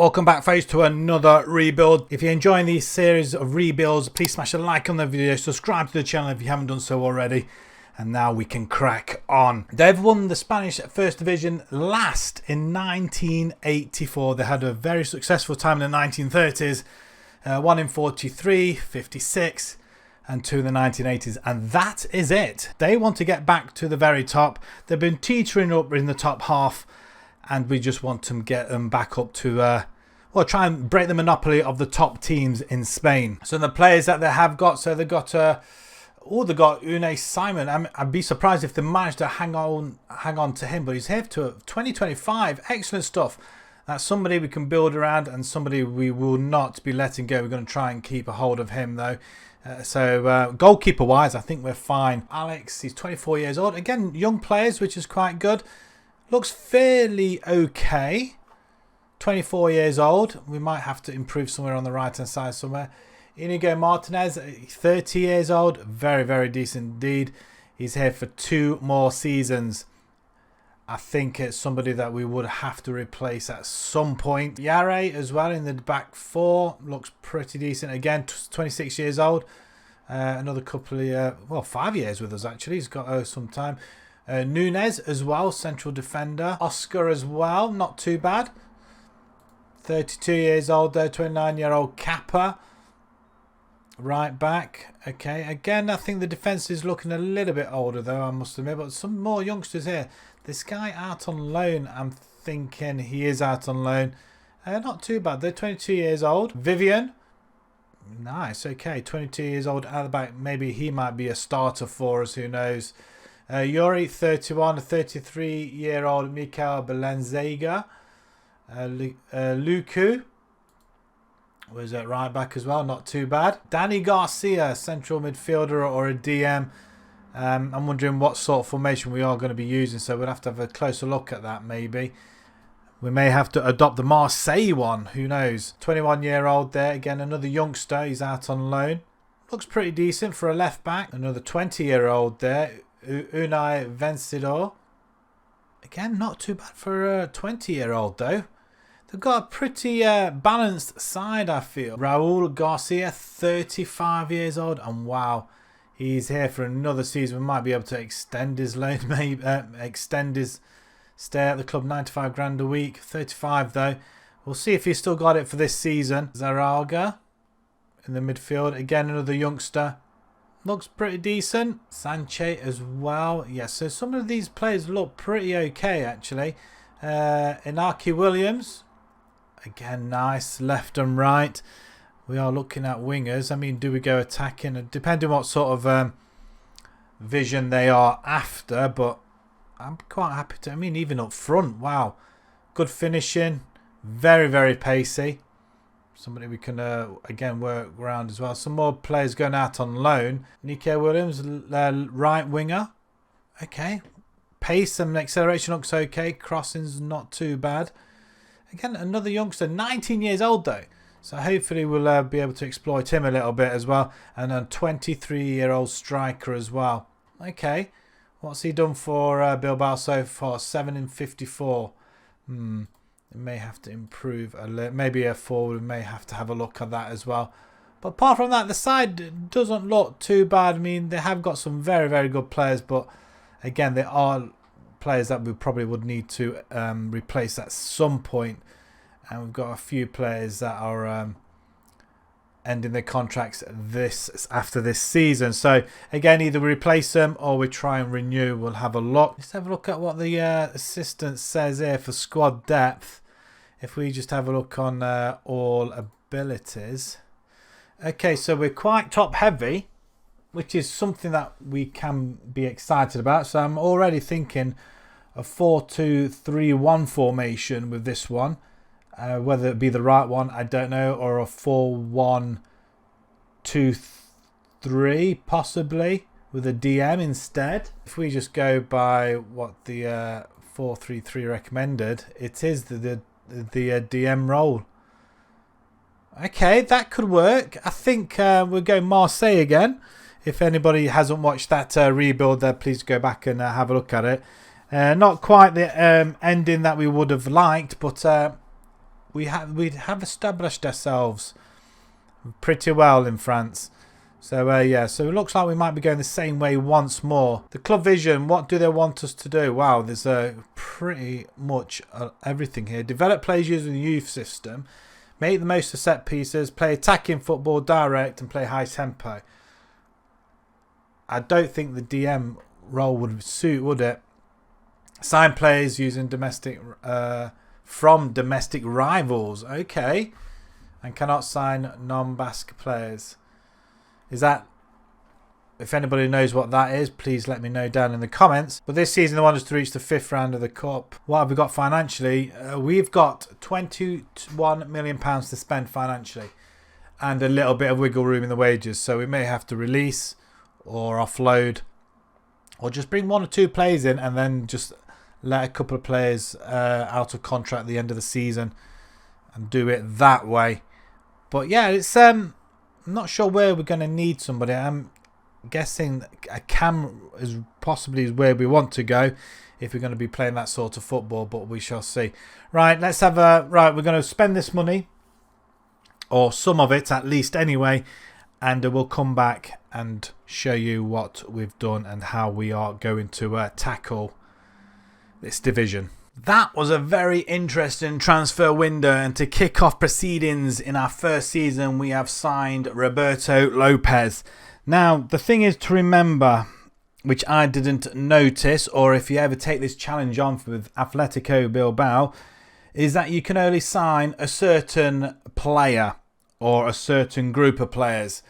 Welcome back, folks, to another rebuild. If you're enjoying these series of rebuilds, please smash a like on the video, subscribe to the channel if you haven't done so already, and now we can crack on. They've won the Spanish First Division last in 1984. They had a very successful time in the 1930s, one in 43, 56, and two in the 1980s, and that is it. They want to get back to the very top. They've been teetering up in the top half, and we just want to get them back up to, well, try and break the monopoly of the top teams in Spain. So the players that they have got, so they've got, they got Unai Simon. I'd be surprised if they managed to hang on to him, but he's here to 2025. Excellent stuff. That's somebody we can build around and somebody we will not be letting go. We're going to try and keep a hold of him, though. So goalkeeper-wise, I think we're fine. Alex, he's 24 years old. Again, young players, which is quite good. Looks fairly okay. 24 years old. We might have to improve somewhere on the right-hand side somewhere. Inigo Martinez, 30 years old. Very, very decent indeed. He's here for 2 more seasons. I think it's somebody that we would have to replace at some point. Yare as well in the back 4. Looks pretty decent. Again, 26 years old. Another couple of, well, 5 years with us actually. He's got some time. Nunez as well, central defender. Oscar as well, not too bad. 32 years old there, 29-year-old Kappa. Right back. Okay, again, I think the defence is looking a little bit older though, I must admit. But some more youngsters here. This guy out on loan, I'm thinking he is out on loan. Not too bad. They're 22 years old. Vivian. Nice, okay. 22 years old at the back. Maybe he might be a starter for us, who knows. Yuri, 31, a 33-year-old Mikel Belenzaga. Lucu was at right back as well, not too bad. Danny Garcia, central midfielder or a DM. I'm wondering what sort of formation we are going to be using, so we'll have to have a closer look at that maybe. We may have to adopt the Marseille one, who knows. 21-year-old there, again another youngster, he's out on loan. Looks pretty decent for a left back. Another 20-year-old there. Unai Vencedor. Again, not too bad for a 20-year-old though. They've got a pretty balanced side, I feel. Raul Garcia, 35 years old. And wow, he's here for another season. We might be able to extend his loan, maybe extend his stay at the club. 95 grand a week. 35 though. We'll see if he's still got it for this season. Zaraga in the midfield. Again, another youngster. Looks pretty decent. Sanche as well. Yes, so some of these players look pretty okay, actually. Inaki Williams. Again, nice. Left and right. We are looking at wingers. I mean, do we go attacking? Depending what sort of vision they are after. But I'm quite happy to. I mean, even up front. Wow. Good finishing. Very, very pacey. Somebody we can, again, work around as well. Some more players going out on loan. Nico Williams, right winger. Okay. Pace and acceleration looks okay. Crossing's not too bad. Again, another youngster. 19 years old, though. So hopefully we'll be able to exploit him a little bit as well. And a 23-year-old striker as well. Okay. What's he done for Bilbao so far? 7 in 54. It may have to improve a little. Maybe a forward may have to have a look at that as well. But apart from that, the side doesn't look too bad. I mean, they have got some very, very good players. But again, there are players that we probably would need to replace at some point. And we've got a few players that are ending their contracts after this season. So again, either we replace them or we try and renew. We'll have a look. Let's have a look at what the assistant says here for squad depth. If we just have a look on all abilities. Okay, so we're quite top heavy, which is something that we can be excited about. So I'm already thinking a 4-2-3-1 formation with this one. Whether it be the right one, I don't know, or a 4-1-2-3 possibly with a DM instead. If we just go by what the 4-3-3 recommended, it is the DM role. Okay, that could work. I think we'll go Marseille again. If anybody hasn't watched that rebuild there, please go back and have a look at it. Not quite the ending that we would have liked, but we have established ourselves pretty well in France. So yeah, so it looks like we might be going the same way once more. The club vision, what do they want us to do? Wow, there's pretty much everything here. Develop players using the youth system. Make the most of set pieces. Play attacking football, direct, and play high tempo. I don't think the DM role would suit, would it? Sign players using from domestic rivals. Okay. And cannot sign non-Basque players. Is that... If anybody knows what that is, please let me know down in the comments. But this season, they want us to reach the 5th round of the Cup. What have we got financially? We've got £21 million to spend financially. And a little bit of wiggle room in the wages. So we may have to release or offload. Or just bring 1 or 2 players in and then just let a couple of players out of contract at the end of the season. And do it that way. But yeah, it's... I'm not sure where we're going to need somebody. I'm guessing a cam is possibly where we want to go if we're going to be playing that sort of football, but we shall see. Right, let's have a... Right, we're going to spend this money, or some of it at least anyway, and we'll come back and show you what we've done and how we are going to tackle this division. That was a very interesting transfer window, and to kick off proceedings in our first season, we have signed Roberto Lopez. Now, the thing is to remember, which I didn't notice, or if you ever take this challenge on with Atletico Bilbao, is that you can only sign a certain player or a certain group of players.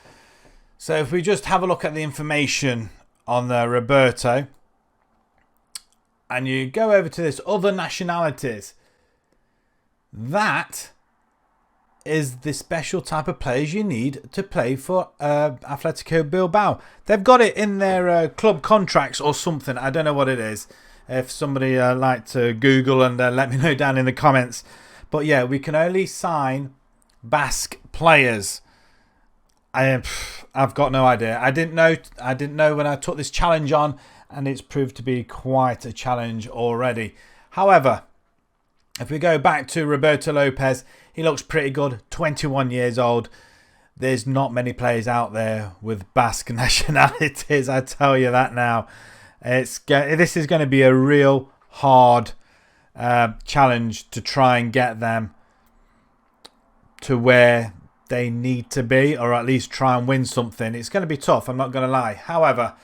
So if we just have a look at the information on the Roberto, and you go over to this other nationalities, that is the special type of players you need to play for Atletico Bilbao. They've got it in their club contracts or something. I don't know what it is. If somebody like to Google and let me know down in the comments. But yeah, we can only sign Basque players. I've got no idea. I didn't know when I took this challenge on, and it's proved to be quite a challenge already. However, if we go back to Roberto Lopez, he looks pretty good. 21 years old. There's not many players out there with Basque nationalities, I tell you that now. This is going to be a real hard challenge to try and get them to where they need to be, or at least try and win something. It's going to be tough, I'm not going to lie. However,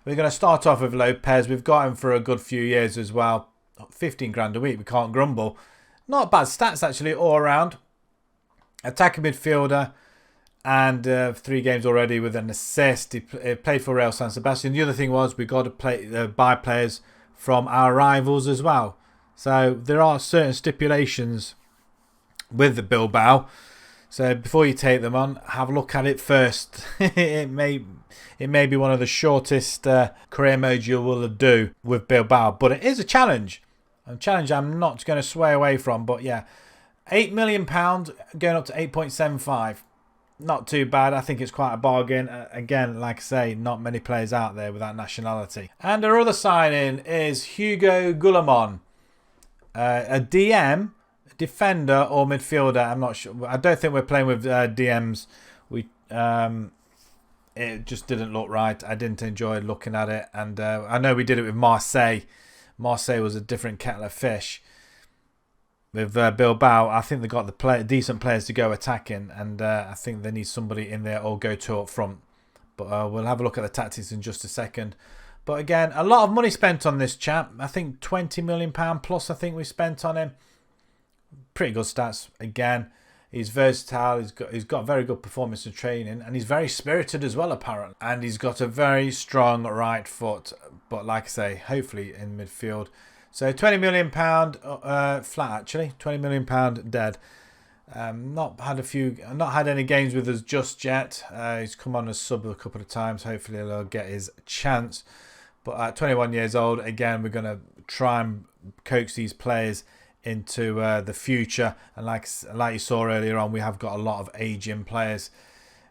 we're going to start off with Lopez. We've got him for a good few years as well. 15 grand a week, we can't grumble. Not bad stats actually all around. Attacking midfielder, and 3 games already with an assist. He played for Real San Sebastian. The other thing was we got to buy players from our rivals as well. So there are certain stipulations with the Bilbao. So before you take them on, have a look at it first. It may be one of the shortest career modes you will do with Bilbao, but it is a challenge. A challenge I'm not going to sway away from. But yeah, £8 million going up to 8.75. Not too bad. I think it's quite a bargain. Again, like I say, not many players out there with that nationality. And our other signing is Hugo Gulemon, a DM, defender or midfielder. I'm not sure. I don't think we're playing with DMs. It just didn't look right. I didn't enjoy looking at it, and I know we did it with Marseille. Marseille was a different kettle of fish. With Bilbao, I think they got the decent players to go attacking, and I think they need somebody in there or go to up front. But we'll have a look at the tactics in just a second. But again, a lot of money spent on this chap. I think £20 million plus. I think we spent on him. Pretty good stats. Again, he's versatile. He's got very good performance in training, and he's very spirited as well, apparently. And he's got a very strong right foot. But like I say, hopefully in midfield. So £20 million flat, actually. £20 million dead. Not had any games with us just yet. He's come on as sub a couple of times. Hopefully he'll get his chance. But at 21 years old, again, we're going to try and coax these players into the future. And like you saw earlier on, we have got a lot of aging players.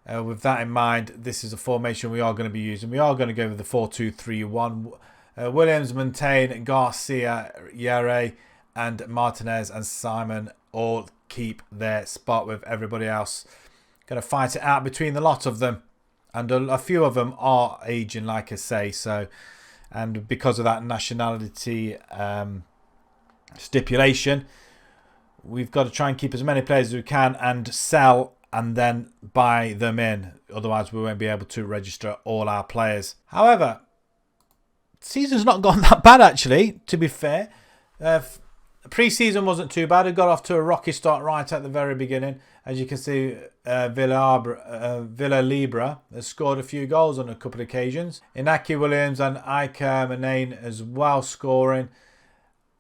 With that in mind, this is a formation we are going to be using. We are going to go with the 4-2-3-1. Williams, Montaigne, Garcia, Yere, and Martinez and Simon all keep their spot with everybody else. Going to fight it out between the lot of them. And a few of them are aging, like I say. So, and because of that nationality stipulation, we've got to try and keep as many players as we can and sell and then buy them in. Otherwise, we won't be able to register all our players. However, season's not gone that bad, actually, to be fair. Pre-season wasn't too bad. It got off to a rocky start right at the very beginning. As you can see, Villa Libra has scored a few goals on a couple of occasions. Inaki Williams and Ike Manane as well scoring.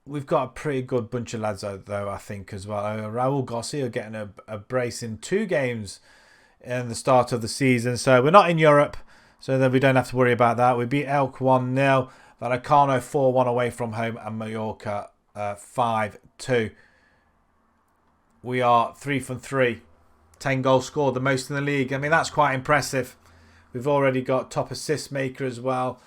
We've got a pretty good bunch of lads, though, I think, as well. Raul Garcia getting a brace in 2 games in the start of the season. So we're not in Europe, so then we don't have to worry about that. We beat Elk 1-0, Vallecano 4-1 away from home, and Mallorca 5-2. We are 3 from 3. 10 goals scored, the most in the league. I mean, that's quite impressive. We've already got top assist maker as well.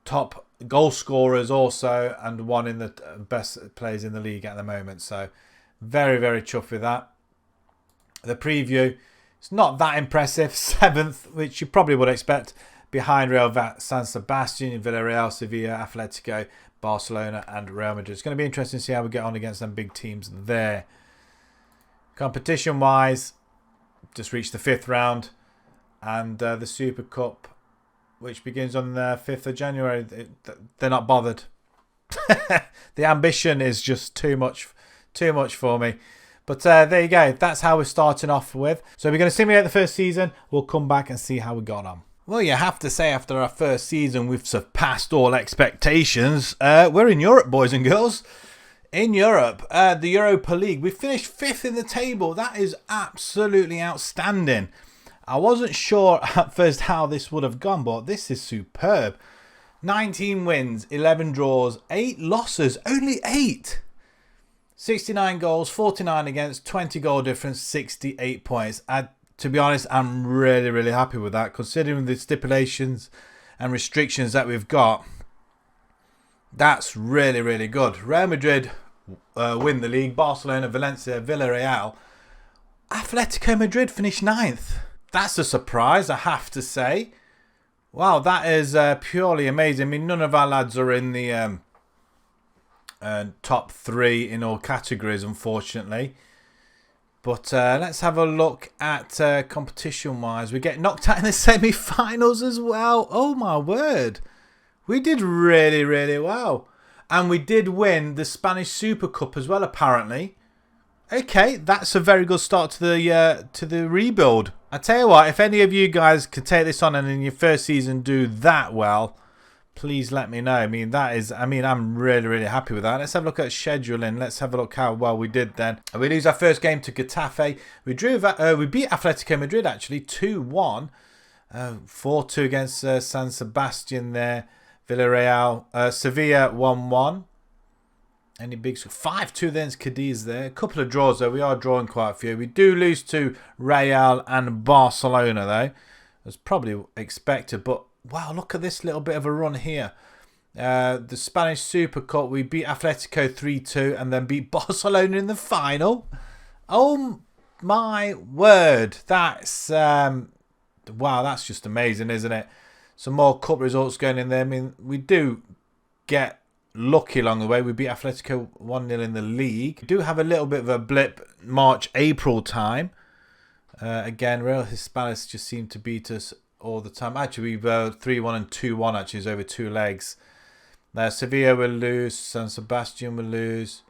Top goal scorers also, and one in the best players in the league at the moment. So very, very chuffed with that. The preview, it's not that impressive. 7th, which you probably would expect, behind Real San Sebastian, Villarreal, Sevilla, Atletico, Barcelona and Real Madrid. It's going to be interesting to see how we get on against them big teams there. Competition wise, just reached the 5th round, and the Super Cup, which begins on the 5th of January, they're not bothered. The ambition is just too much for me. But there you go. That's how we're starting off with. So we're going to simulate the first season. We'll come back and see how we got on. Well, you have to say after our first season, we've surpassed all expectations. We're in Europe, boys and girls. In Europe, the Europa League. We finished 5th in the table. That is absolutely outstanding. I wasn't sure at first how this would have gone, but this is superb. 19 wins, 11 draws, 8 losses. Only 8. 69 goals, 49 against, 20 goal difference, 68 points. To be honest, I'm really, really happy with that, considering the stipulations and restrictions that we've got. That's really, really good. Real Madrid win the league. Barcelona, Valencia, Villarreal. Atletico Madrid finished 9th. That's a surprise, I have to say. Wow, that is purely amazing. I mean, none of our lads are in the top 3 in all categories, unfortunately. But let's have a look at competition-wise. We get knocked out in the semi-finals as well. Oh, my word. We did really, really well. And we did win the Spanish Super Cup as well, apparently. Okay, that's a very good start to the rebuild. I tell you what, if any of you guys could take this on and in your first season do that well, please let me know. I'm really, really happy with that. Let's have a look at scheduling. Let's have a look how well we did then. We lose our first game to Getafe. We beat Atletico Madrid actually 2-1. 4-2 against San Sebastian there. Villarreal. Sevilla 1-1. Any big 5-2 then Cadiz there. A couple of draws though. We are drawing quite a few. We do lose to Real and Barcelona though. As probably expected, but wow, look at this little bit of a run here. The Spanish Super Cup, we beat Atletico 3-2 and then beat Barcelona in the final. Oh my word. That's wow, that's just amazing, isn't it? Some more cup results going in there. I mean, we do get lucky along the way. We beat Atletico 1-0 in the league. We do have a little bit of a blip March, April time. Again, Real Hispanis just seem to beat us all the time. Actually, we've 3-1 and 2-1 actually is over 2 legs. Sevilla will lose. San Sebastian will lose.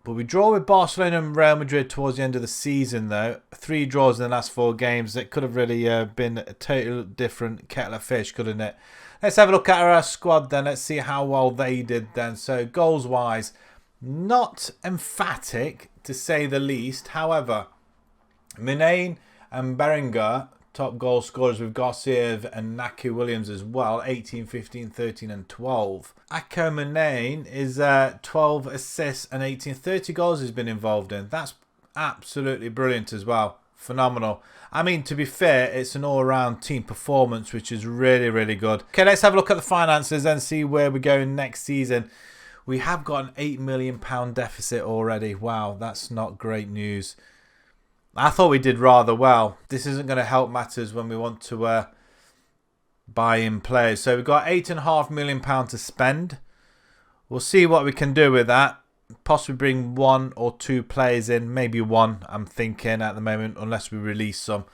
But we draw with Barcelona and Real Madrid towards the end of the season, though. 3 draws in the last 4 games. It could have really been a total different kettle of fish, couldn't it? Let's have a look at our squad then. Let's see how well they did then. So, goals-wise, not emphatic, to say the least. However, Minane and Berenguer, top goal scorers with Garcia and Naki Williams as well. 18, 15, 13 and 12. Ako Minane is 12 assists and 18. 30 goals he's been involved in. That's absolutely brilliant as well. Phenomenal. I mean, to be fair, it's an all-round team performance, which is really, really good. Okay, let's have a look at the finances and see where we're going next season. We have got an £8 million deficit already. Wow, that's not great news. I thought we did rather well. This isn't going to help matters when we want to buy in players. So we've got £8.5 million to spend. We'll see what we can do with that. Possibly bring 1 or 2 players in. Maybe 1, I'm thinking at the moment, unless we release some.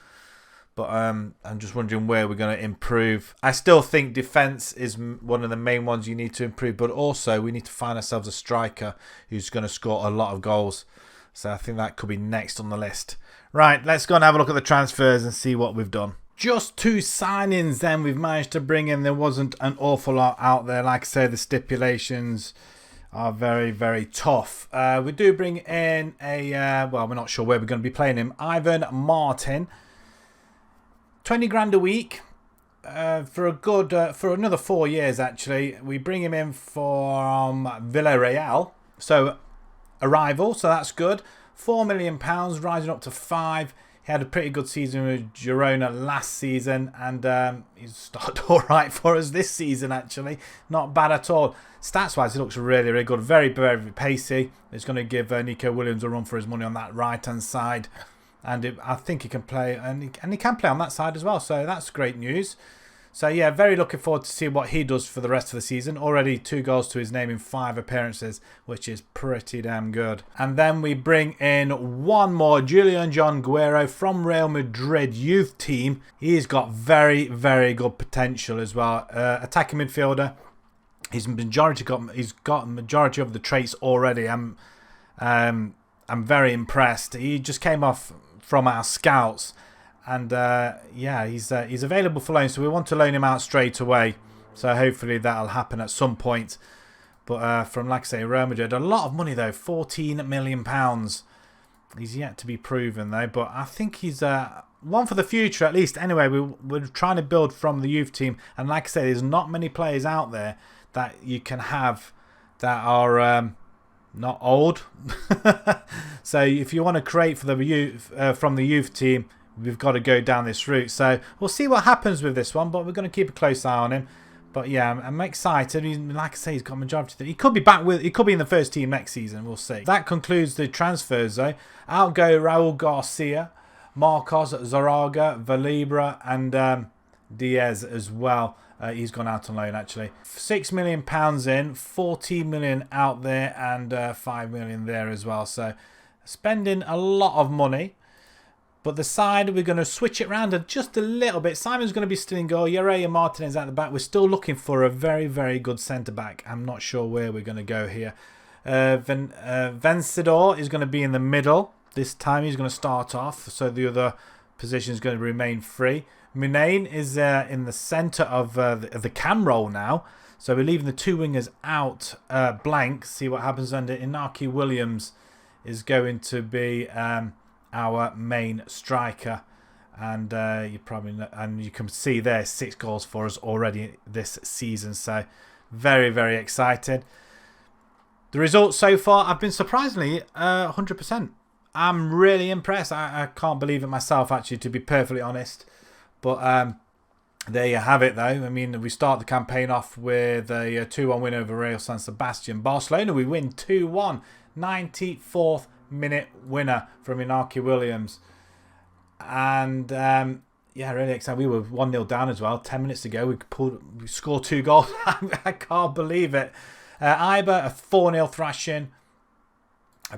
But I'm just wondering where we're going to improve. I still think defence is one of the main ones you need to improve. But also we need to find ourselves a striker who's going to score a lot of goals. So I think that could be next on the list. Right, let's go and have a look at the transfers and see what we've done. Just 2 signings then we've managed to bring in. There wasn't an awful lot out there. Like I say, the stipulations are very, very tough. We do bring in a, well, we're not sure where we're going to be playing him. Ivan Martin. 20 grand a week for a good, for another 4 years actually. We bring him in from Villarreal. So, arrival, so that's good. £4 million, rising up to 5. He had a pretty good season with Girona last season, and he's started all right for us this season, actually. Not bad at all. Stats-wise, he looks really, really good. Very, very pacey. It's going to give Nico Williams a run for his money on that right-hand side. And I think he can play, and he can play on that side as well, so that's great news. So, yeah, very looking forward to see what he does for the rest of the season. Already 2 goals to his name in 5 appearances, which is pretty damn good. And then we bring in 1 more, Julian John Guerrero from Real Madrid youth team. He's got very, very good potential as well. Attacking midfielder. He's got majority of the traits already. I'm very impressed. He just came off from our scouts. And yeah, he's available for loan, so we want to loan him out straight away. So hopefully that'll happen at some point. But from, like I say, Real Madrid, a lot of money though, £14 million. He's yet to be proven though, but I think he's one for the future at least. Anyway, we're trying to build from the youth team, and like I say, there's not many players out there that you can have that are not old. So if you want to create for the youth from the youth team, we've got to go down this route. So we'll see what happens with this one, but we're going to keep a close eye on him. But yeah, I'm excited. Like I say, he's got majority. He could be back with. He could be in the first team next season. We'll see. That concludes the transfers, though. Out go Raul Garcia, Marcos Zaraga, Valibra, and Diaz as well. He's gone out on loan actually. £6 million in, 14 million out there, and 5 million there as well. So spending a lot of money. But the side, we're going to switch it around just a little bit. Simon's going to be still in goal. Yere and Martinez at the back. We're still looking for a very, very good centre-back. I'm not sure where we're going to go here. Vencedor is going to be in the middle. This time he's going to start off, so the other position is going to remain free. Munane is in the centre of the cam roll now. So we're leaving the 2 wingers out blank. See what happens under Inaki Williams is going to be our main striker, and you can see there 6 goals for us already this season, so very, very excited. The results so far, I've been surprisingly 100%. I'm really impressed. I can't believe it myself, actually, to be perfectly honest. But there you have it, though. I mean, we start the campaign off with a 2-1 win over Real San Sebastian. Barcelona, we win 2-1, 94th minute winner from Inaki Williams. And yeah, really excited. We were 1-0 down as well 10 minutes ago. We scored 2 goals. I can't believe it. Iba, a 4-0 thrashing.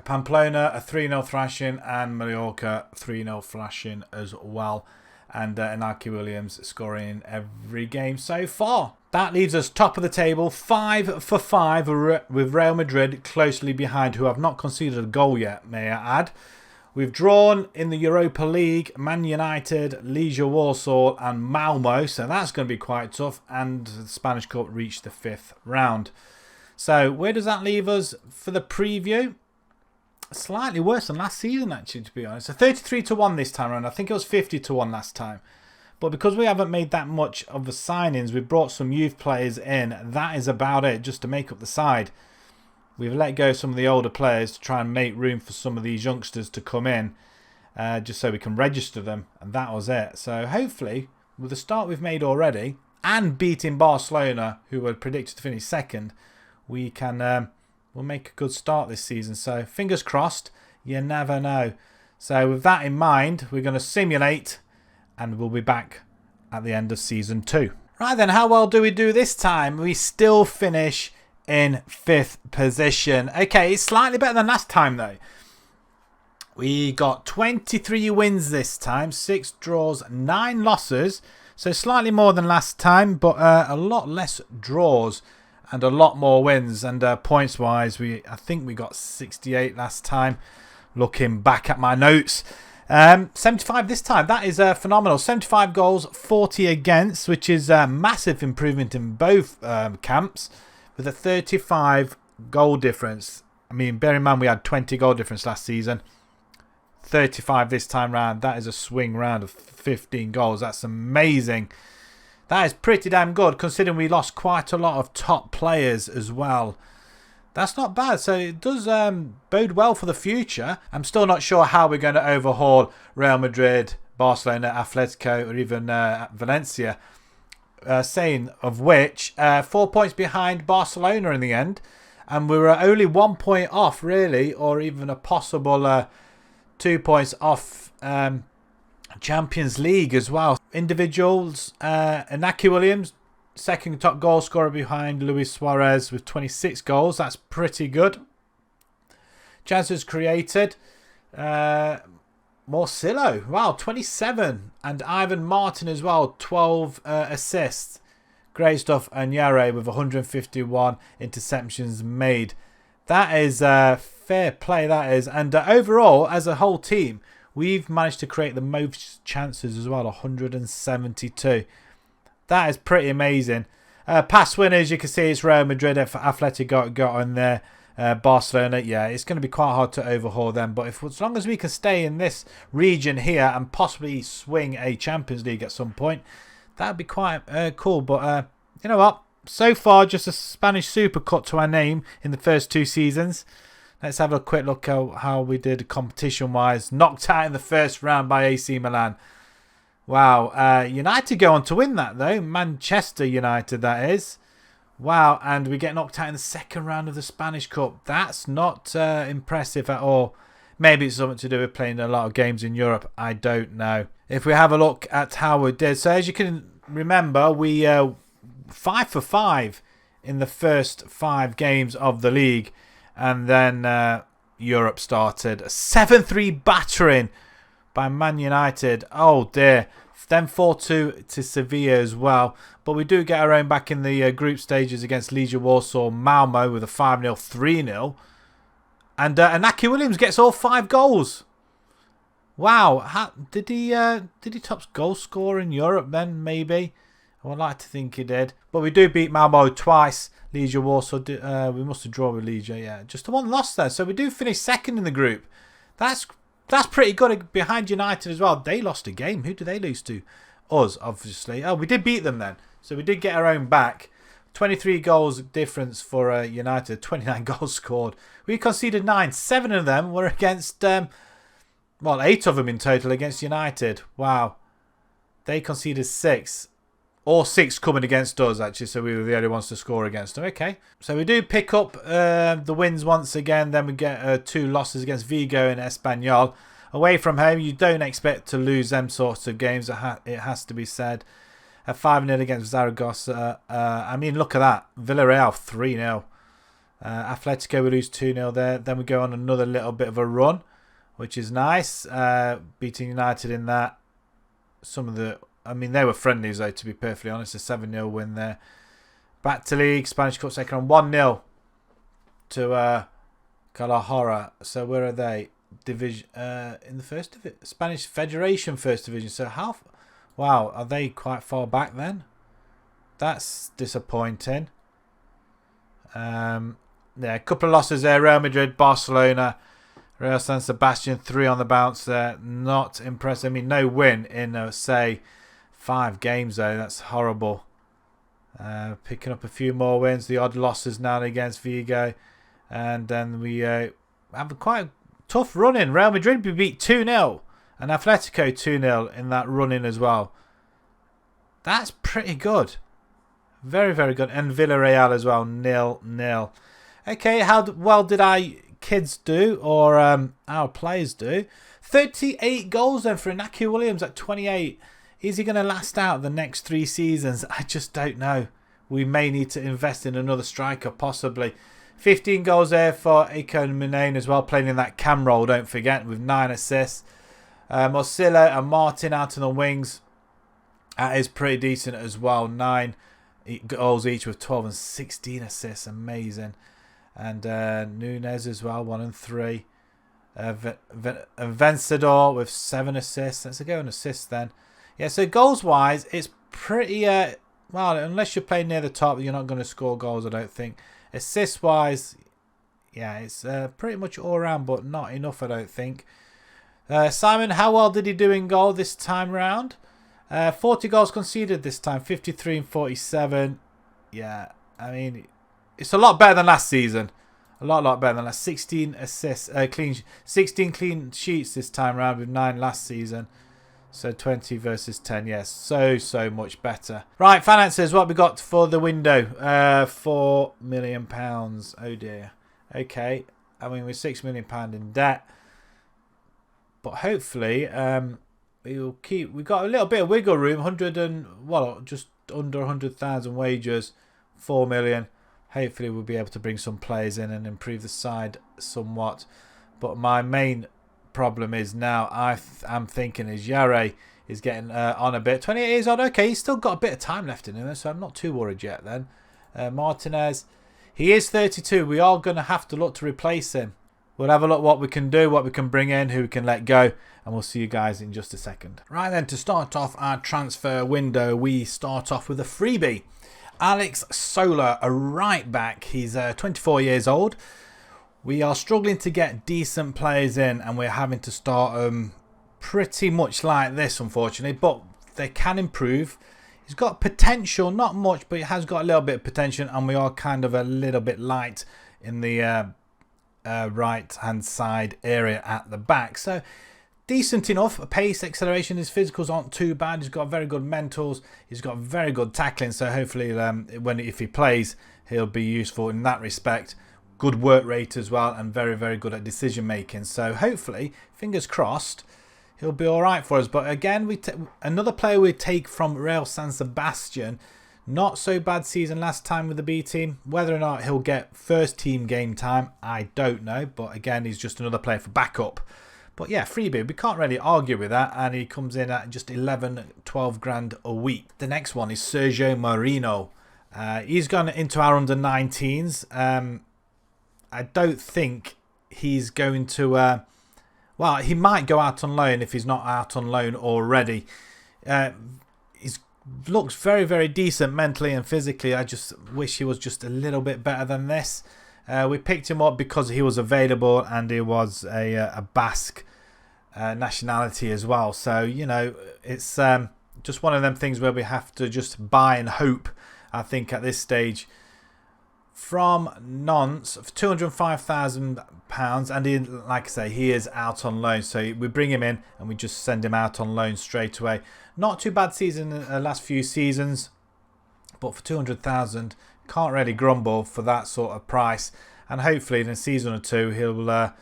Pamplona, a 3-0 thrashing. And Mallorca, 3-0 thrashing as well. And Inaki Williams scoring every game so far. That leaves us top of the table, 5 for 5, with Real Madrid closely behind, who have not conceded a goal yet, may I add. We've drawn in the Europa League, Man United, Legia Warsaw and Malmo, so that's going to be quite tough. And the Spanish Cup reached the 5th round. So where does that leave us for the preview? Slightly worse than last season, actually, to be honest. So 33-1 this time around. I think it was 50-1 last time. But because we haven't made that much of the signings, we've brought some youth players in. That is about it, just to make up the side. We've let go some of the older players to try and make room for some of these youngsters to come in, just so we can register them. And that was it. So hopefully, with the start we've made already, and beating Barcelona, who were predicted to finish second, we can will make a good start this season. So fingers crossed, you never know. So with that in mind, we're going to simulate and we'll be back at the end of season 2. Right then, how well do we do this time? We still finish in 5th position. Okay, it's slightly better than last time though. We got 23 wins this time, 6 draws, 9 losses. So slightly more than last time, but a lot less draws and a lot more wins. And points wise, I think we got 68 last time. Looking back at my notes, 75 this time. That is phenomenal. 75 goals, 40 against, which is a massive improvement in both camps, with a 35 goal difference. I mean, bear in mind we had 20 goal difference last season. 35 this time round. That is a swing round of 15 goals. That's amazing. That is pretty damn good, considering we lost quite a lot of top players as well. That's not bad. So it does bode well for the future. I'm still not sure how we're going to overhaul Real Madrid, Barcelona, Atletico, or even Valencia. Saying of which, 4 points behind Barcelona in the end. And we were only 1 point off, really, or even a possible 2 points off Champions League as well. Individuals, Inaki Williams, second top goal scorer behind Luis Suarez with 26 goals. That's pretty good. Chances created. Morcillo, wow, 27. And Ivan Martin as well, 12 assists. Great stuff. And Yare with 151 interceptions made. That is fair play, that is. And overall, as a whole team, we've managed to create the most chances as well, 172. That is pretty amazing. Pass winners, you can see it's Real Madrid, Atletico got on there. Barcelona, yeah, it's going to be quite hard to overhaul them. But as long as we can stay in this region here and possibly swing a Champions League at some point, that would be quite cool. But you know what? So far, just a Spanish Super Cup to our name in the first 2 seasons. Let's have a quick look at how we did competition-wise. Knocked out in the first round by AC Milan. Wow, United go on to win that though. Manchester United, that is. Wow, and we get knocked out in the second round of the Spanish Cup. That's not impressive at all. Maybe it's something to do with playing a lot of games in Europe. I don't know. If we have a look at how we did. So as you can remember, we 5 for 5 in the first 5 games of the league. And then Europe started. A 7-3 battering by Man United. Oh dear. Then 4-2 to Sevilla as well. But we do get our own back in the group stages against Legia Warsaw, Malmo with a 5-0, 3-0. And Inaki Williams gets all 5 goals. Wow. Did he top goal scorer in Europe then, maybe? I would like to think he did. But we do beat Malmo twice. Legia Warsaw, we must have drawn with Legia, yeah. Just the 1 loss there. So we do finish second in the group. That's pretty good behind United as well. They lost a game. Who did they lose to? Us, obviously. Oh, we did beat them then. So we did get our own back. 23 goals difference for United. 29 goals scored. We conceded 9. 7 of them were against... 8 of them in total against United. Wow. They conceded 6. All 6 coming against us, actually. So we were the only ones to score against them. Okay. So we do pick up the wins once again. Then we get 2 losses against Vigo and Espanyol. Away from home, you don't expect to lose them sorts of games. It has to be said. A 5-0 against Zaragoza. I mean, look at that. Villarreal, 3-0. Atletico, we lose 2-0 there. Then we go on another little bit of a run, which is nice. Beating United in that. They were friendlies, though, to be perfectly honest. A 7-0 win there. Back to league. Spanish Cup second on 1-0 to Calahorra. So where are they? Division in the first division. Spanish Federation first division. So how... Wow, are they quite far back then? That's disappointing. A couple of losses there. Real Madrid, Barcelona, Real San Sebastian, 3 on the bounce there. Not impressive. I mean, no win in, say, 5 games, though. That's horrible. Picking up a few more wins. The odd losses now against Vigo. And then we have a quite tough run in. Real Madrid we beat 2-0. And Atletico 2-0 in that run-in as well. That's pretty good. Very, very good. And Villarreal as well, 0-0. Okay, how well did our kids do, or our players do? 38 goals then for Inaki Williams at 28. Is he going to last out the next 3 seasons? I just don't know. We may need to invest in another striker, possibly. 15 goals there for Hugo Gulemon as well, playing in that cam role, don't forget, with 9 assists. Oscilla and Martin out on the wings. That is pretty decent as well. 9 goals each with 12 and 16 assists. Amazing. And Nunez as well, 1 and 3. Vencedor with 7 assists. Let's go on assists then. Yeah, so goals-wise, it's pretty... well, unless you're playing near the top, you're not going to score goals, I don't think. Assist-wise, yeah, it's pretty much all around, but not enough, I don't think. Simon, how well did he do in goal this time round? 40 goals conceded this time, 53 and 47. Yeah, I mean, it's a lot better than last season. A lot better than last. 16 assists, 16 clean sheets this time round with 9 last season. So 20 versus 10, yes. So much better. Right, finances, what we got for the window? £4 million. Oh dear. Okay. I mean, we're £6 million in debt. But hopefully, we'll keep... We've got a little bit of wiggle room. Just under 100,000 wages. 4 million. Hopefully, we'll be able to bring some players in and improve the side somewhat. But my main problem is now I'm thinking is Yare is getting on a bit. 28 years old, okay, he's still got a bit of time left in him, so I'm not too worried yet then. Martinez, he is 32. We are going to have to look to replace him. We'll have a look what we can do, what we can bring in, who we can let go, and we'll see you guys in just a second. Right then, to start off our transfer window, we start off with a freebie. Alex Sola, a right back. He's 24 years old. We are struggling to get decent players in, and we're having to start pretty much like this, unfortunately. But they can improve. He's got potential, not much, but he has got a little bit of potential, and we are kind of a little bit light in the right-hand side area at the back. So, decent enough. Pace, acceleration, his physicals aren't too bad. He's got very good mentals. He's got very good tackling. So, hopefully, if he plays, he'll be useful in that respect. Good work rate as well, and very good at decision making. So hopefully, fingers crossed, he'll be all right for us. But again, another player we take from Real San Sebastian. Not so bad season last time with the B team. Whether or not he'll get first team game time, I don't know. But again, he's just another player for backup. But yeah, freebie, we can't really argue with that. And he comes in at just 12 grand a week. The next one is Sergio Moreno. He's gone into our under-19s. I don't think he's going to... well, he might go out on loan if he's not out on loan already. He looks very decent mentally and physically. I just wish he was just a little bit better than this. We picked him up because he was available and he was a Basque nationality as well. So, you know, it's just one of them things where we have to just buy and hope, I think, at this stage. From Nantes for £205,000, and he, like I say, he is out on loan. So we bring him in and we just send him out on loan straight away. Not too bad season in the last few seasons, but for 200,000, can't really grumble for that sort of price. And hopefully in a season or two he'll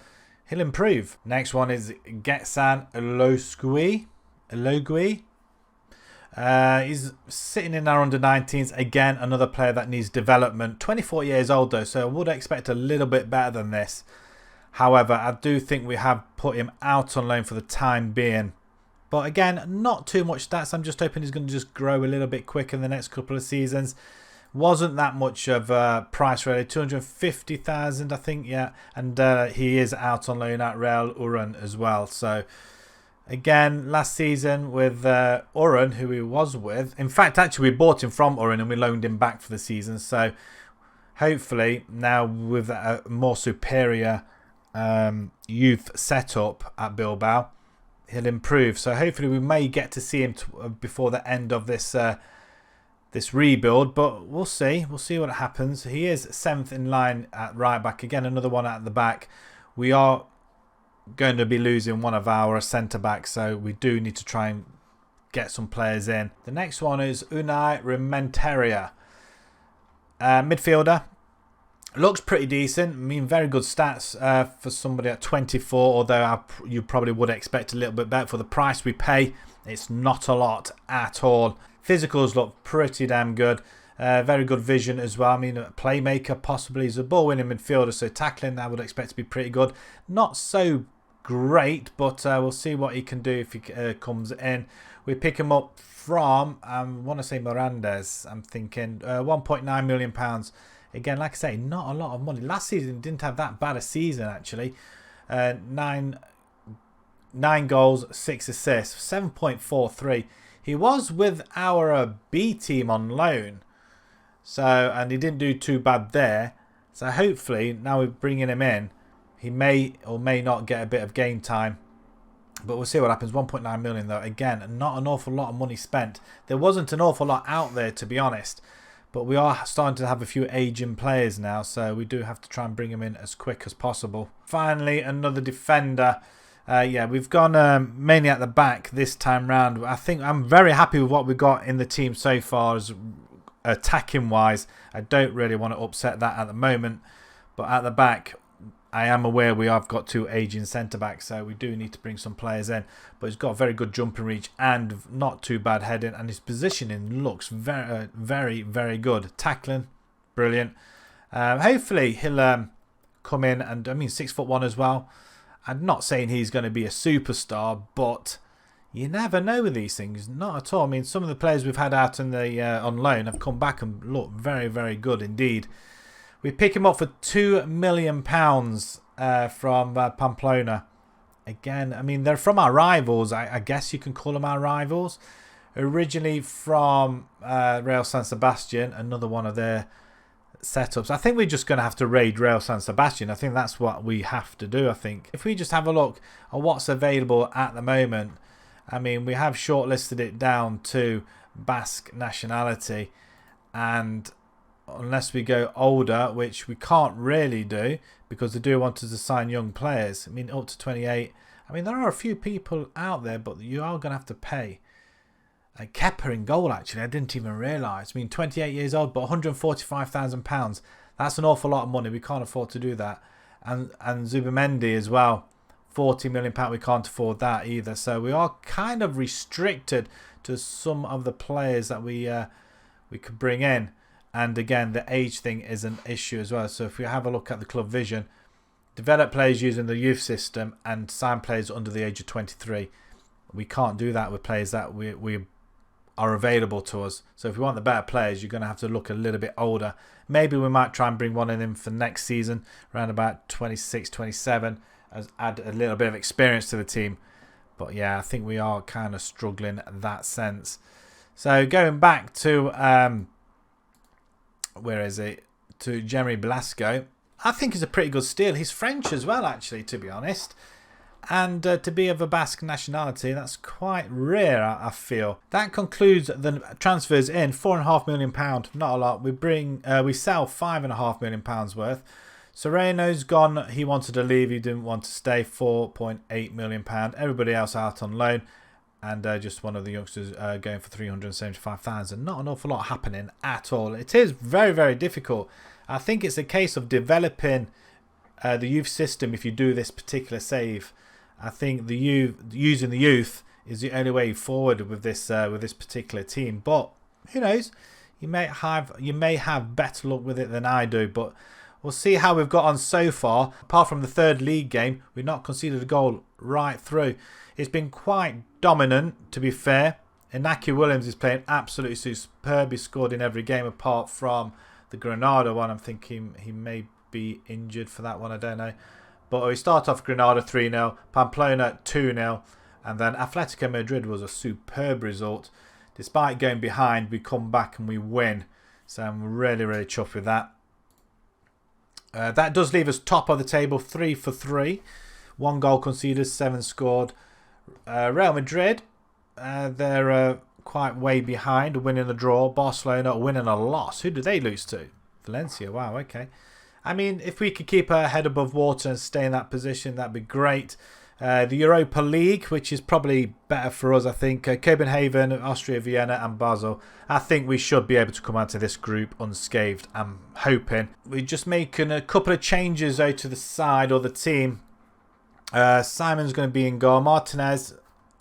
improve. Next one is Getsan Elogui. He's sitting in our under-19s. Again, another player that needs development. 24 years old though, so I would expect a little bit better than this. However, I do think we have put him out on loan for the time being. But again, not too much stats. I'm just hoping he's going to just grow a little bit quicker in the next couple of seasons. Wasn't that much of a price really. 250,000, I think, yeah. And he is out on loan at Real Uran as well. So... Again, last season with Uran, who he was with. In fact, actually, we bought him from Uran and we loaned him back for the season. So, hopefully, now with a more superior youth setup at Bilbao, he'll improve. So, hopefully, we may get to see him before the end of this this rebuild. But we'll see. We'll see what happens. He is 7th in line at right back. Again, another one at the back. We are going to be losing one of our centre backs, so we do need to try and get some players in. The next one is Unai Renteria, midfielder. Looks pretty decent. I mean, very good stats for somebody at 24, although you probably would expect a little bit better for the price we pay. It's not a lot at all. Physicals look pretty damn good. Very good vision as well. I mean, a playmaker possibly. He's a ball-winning midfielder, so tackling I would expect to be pretty good. Not so great, but we'll see what he can do if he comes in. We pick him up from, I want to say Mirandes, I'm thinking, £1.9 million. Again, like I say, not a lot of money. Last season didn't have that bad a season, actually. Nine goals, 6 assists, 7.43. He was with our B team on loan. And he didn't do too bad there. So hopefully, now we're bringing him in, he may or may not get a bit of game time. But we'll see what happens. 1.9 million though. Again, not an awful lot of money spent. There wasn't an awful lot out there, to be honest. But we are starting to have a few aging players now, so we do have to try and bring them in as quick as possible. Finally, another defender. Yeah, we've gone mainly at the back this time round. I think I'm very happy with what we got in the team so far as attacking wise. I don't really want to upset that at the moment. But at the back, I am aware we have got 2 aging centre-backs, so we do need to bring some players in. But he's got very good jumping reach and not too bad heading. And his positioning looks very, very, very good. Tackling, brilliant. Hopefully he'll come in and, I mean, 6'1" as well. I'm not saying he's going to be a superstar, but you never know with these things. Not at all. I mean, some of the players we've had out in the on loan have come back and look very, very good indeed. We pick him up for £2 million from Pamplona. Again, I mean, they're from our rivals. I guess you can call them our rivals. Originally from Real San Sebastian, another one of their setups. I think we're just going to have to raid Real San Sebastian. I think that's what we have to do, I think. If we just have a look at what's available at the moment, I mean, we have shortlisted it down to Basque nationality, and unless we go older, which we can't really do because they do want us to sign young players. I mean, up to 28. I mean, there are a few people out there, but you are going to have to pay. Kepa in goal, actually, I didn't even realise. I mean, 28 years old, but £145,000. That's an awful lot of money. We can't afford to do that. And Zubimendy as well, £40 million. We can't afford that either. So we are kind of restricted to some of the players that we could bring in. And again, the age thing is an issue as well. So if we have a look at the club vision, develop players using the youth system and sign players under the age of 23. We can't do that with players that we are available to us. So if we want the better players, you're going to have to look a little bit older. Maybe we might try and bring one in for next season, around about 26, 27, as add a little bit of experience to the team. But yeah, I think we are kind of struggling in that sense. So going back to where is it? To Jeremy Belasco. I think he's a pretty good steal. He's French as well, actually, to be honest. And to be of a Basque nationality, that's quite rare, I feel. That concludes the transfers in. £4.5 million, not a lot. We sell £5.5 million worth. Sereno's gone. He wanted to leave. He didn't want to stay. £4.8 million. Everybody else out on loan. And just one of the youngsters going for $375,000. Not an awful lot happening at all. It is very, very difficult. I think it's a case of developing the youth system. If you do this particular save, I think using the youth is the only way forward with this particular team. But who knows? You may have better luck with it than I do. But we'll see how we've got on so far. Apart from the third league game, we've not conceded a goal right through. It's been quite dominant, to be fair. Inaki Williams is playing absolutely superb. He scored in every game apart from the Granada one. I'm thinking he may be injured for that one. I don't know. But we start off Granada 3-0, Pamplona 2-0, and then Atletico Madrid was a superb result. Despite going behind, we come back and we win. So I'm really, really chuffed with that. That does leave us top of the table, 3 for 3. 1 goal conceded, 7 scored. Real Madrid, they're quite way behind, winning a draw. Barcelona winning a loss. Who did they lose to? Valencia. Wow, okay. I mean, if we could keep our head above water and stay in that position, that'd be great. The Europa League, which is probably better for us, I think. Copenhagen, Austria, Vienna and Basel. I think we should be able to come out of this group unscathed. I'm hoping. We're just making a couple of changes out to the side or the team. Simon's going to be in goal. Martinez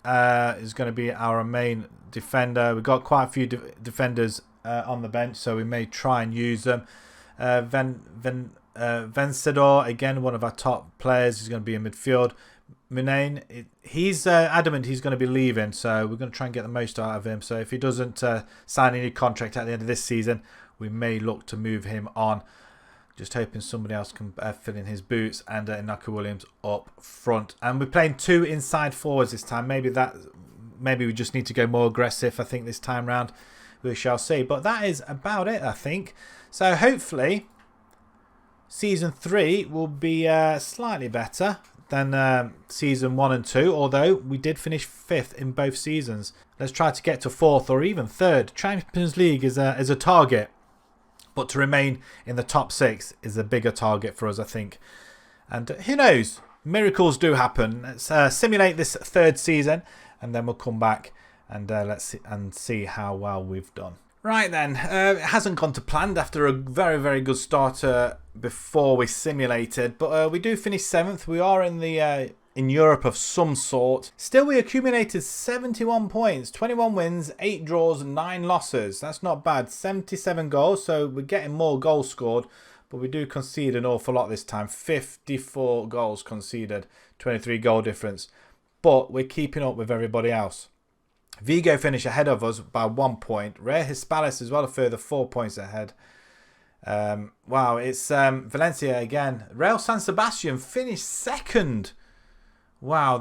is going to be our main defender. We've got quite a few defenders on the bench, so we may try and use them. Vencedor, again, one of our top players, is going to be in midfield. Munane, he's adamant he's going to be leaving, so we're going to try and get the most out of him. So if he doesn't sign any contract at the end of this season, we may look to move him on. Just hoping somebody else can fill in his boots, and Inaki Williams up front. And we're playing 2 inside forwards this time. Maybe we just need to go more aggressive, I think, this time round. We shall see. But that is about it, I think. So hopefully Season 3 will be slightly better than Season 1 and 2. Although we did finish 5th in both seasons. Let's try to get to 4th or even 3rd. Champions League is a target. But to remain in the top 6 is a bigger target for us, I think. And who knows? Miracles do happen. Let's simulate this 3rd season, and then we'll come back and let's see how well we've done. Right then, it hasn't gone to plan after a very, very good start before we simulated. But we do finish 7th. We are in the in Europe of some sort. Still, we accumulated 71 points, 21 wins, 8 draws, 9 losses. That's not bad. 77 goals, so we're getting more goals scored, but we do concede an awful lot this time. 54 goals conceded, 23 goal difference. But we're keeping up with everybody else. Vigo finish ahead of us by 1 point. Real Hispalis as well, a further 4 points ahead. Wow, it's Valencia again. Real San Sebastian finished 2nd. Wow,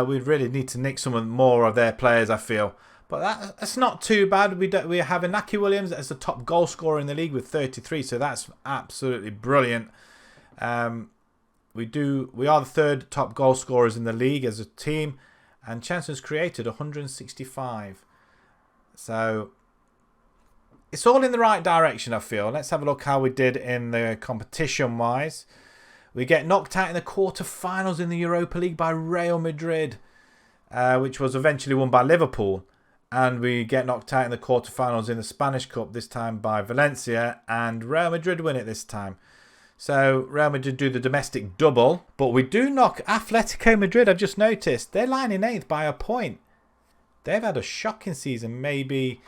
we really need to nick some more of their players, I feel. But that's not too bad. We have Inaki Williams as the top goal scorer in the league with 33, so that's absolutely brilliant. We are the 3rd top goal scorers in the league as a team, and chances created 165. So it's all in the right direction, I feel. Let's have a look how we did in the competition-wise. We get knocked out in the quarter-finals in the Europa League by Real Madrid, which was eventually won by Liverpool. And we get knocked out in the quarter-finals in the Spanish Cup, this time by Valencia, and Real Madrid win it this time. So Real Madrid do the domestic double, but we do knock Atletico Madrid, I've just noticed. They're lying in 8th by a point. They've had a shocking season. Maybe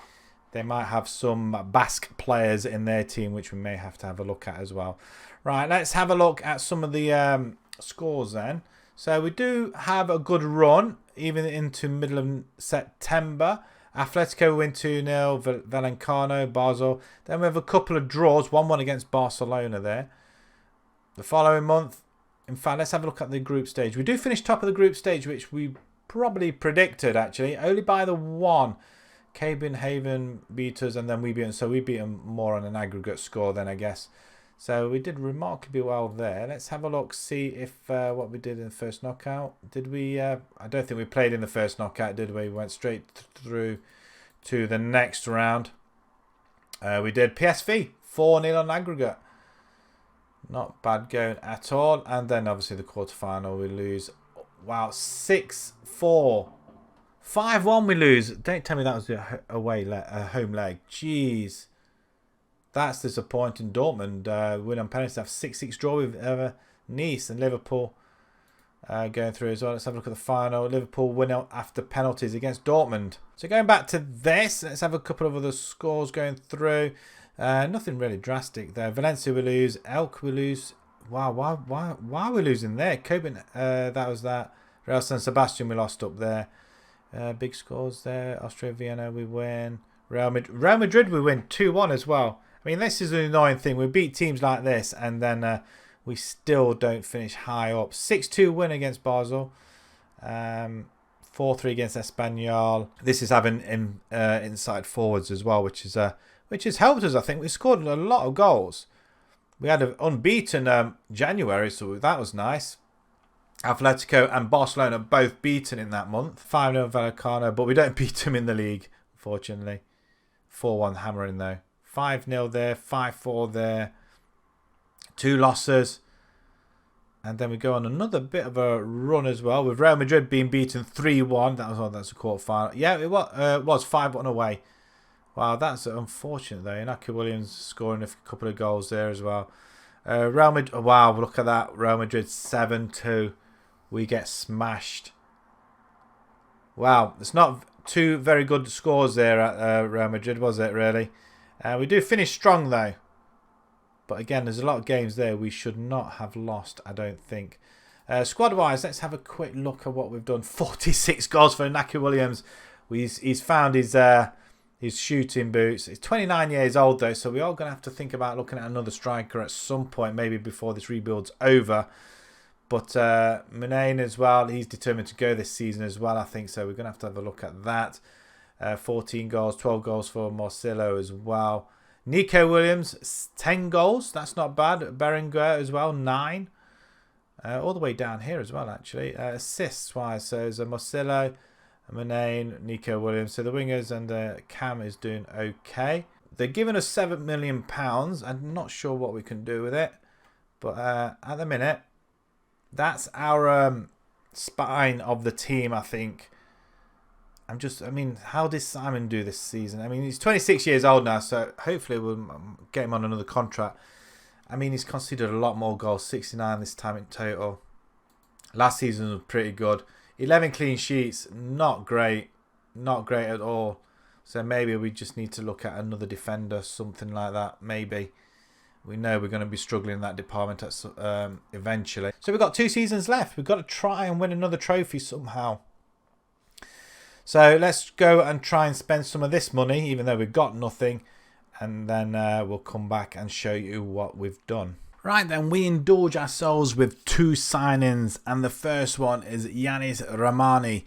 they might have some Basque players in their team, which we may have to have a look at as well. Right, let's have a look at some of the scores then. So we do have a good run, even into middle of September. Atletico win 2-0, Valenciano, Basel. Then we have a couple of draws, 1-1 against Barcelona there. The following month, in fact, let's have a look at the group stage. We do finish top of the group stage, which we probably predicted, actually. Only by the 1. Copenhagen beat us, and then we beat them. So we beat them more on an aggregate score then, I guess. So we did remarkably well there. Let's have a look, see if what we did in the first knockout. Did we? I don't think we played in the first knockout, did we? We went straight through to the next round. We did PSV, 4-0 on aggregate. Not bad going at all. And then obviously the quarterfinal we lose. Wow, 6-4. 5-1 we lose. Don't tell me that was a home leg. Jeez. That's disappointing. Dortmund win on penalties. Have 6-6 draw with Nice, and Liverpool going through as well. Let's have a look at the final. Liverpool win out after penalties against Dortmund. So going back to this, let's have a couple of other scores going through. Nothing really drastic there. Valencia we lose. Elk we lose. Wow, why are we losing there? Copenhagen, that was that. Real San Sebastian we lost up there. Big scores there. Austria Vienna we win. Real Madrid we win 2-1 as well. I mean, this is an annoying thing. We beat teams like this, and then we still don't finish high up. 6-2 win against Basel. 4-3 against Espanyol. This is having inside forwards as well, which has helped us, I think. We scored a lot of goals. We had an unbeaten January, so that was nice. Atletico and Barcelona both beaten in that month. 5-0 Vallecano, but we don't beat them in the league, unfortunately. 4-1 hammering, though. 5-0 there, 5-4 there. 2 losses. And then we go on another bit of a run as well, with Real Madrid being beaten 3-1. That's a quarter final. Yeah, it was 5-1 away. Wow, that's unfortunate though. Inaki Williams scoring a couple of goals there as well. Real Madrid. Oh, wow, look at that. Real Madrid 7-2. We get smashed. Wow, it's not two very good scores there at Real Madrid, was it really? We do finish strong though. But again, there's a lot of games there we should not have lost, I don't think. Squad-wise, let's have a quick look at what we've done. 46 goals for Inaki Williams. He's found his shooting boots. He's 29 years old, though, so we are going to have to think about looking at another striker at some point, maybe before this rebuild's over. But Moreno as well, he's determined to go this season as well, I think, so we're going to have a look at that. 14 goals, 12 goals for Marcelo as well. Nico Williams, 10 goals. That's not bad. Berenguer as well, 9. All the way down here as well, actually. Assists-wise, so there's Marcelo, Moreno, Nico Williams. So the wingers and Cam is doing okay. They're giving us £7 million. I'm not sure what we can do with it. But at the minute, that's our spine of the team, I think. How did Simon do this season? I mean, he's 26 years old now, so hopefully we'll get him on another contract. I mean, he's conceded a lot more goals, 69 this time in total. Last season was pretty good. 11 clean sheets, not great. Not great at all. So maybe we just need to look at another defender, something like that, maybe. We know we're going to be struggling in that department eventually. So we've got 2 seasons left. We've got to try and win another trophy somehow. So let's go and try and spend some of this money, even though we've got nothing. And then we'll come back and show you what we've done. Right then, we indulge ourselves with 2 signings. And the first one is Janice Romani.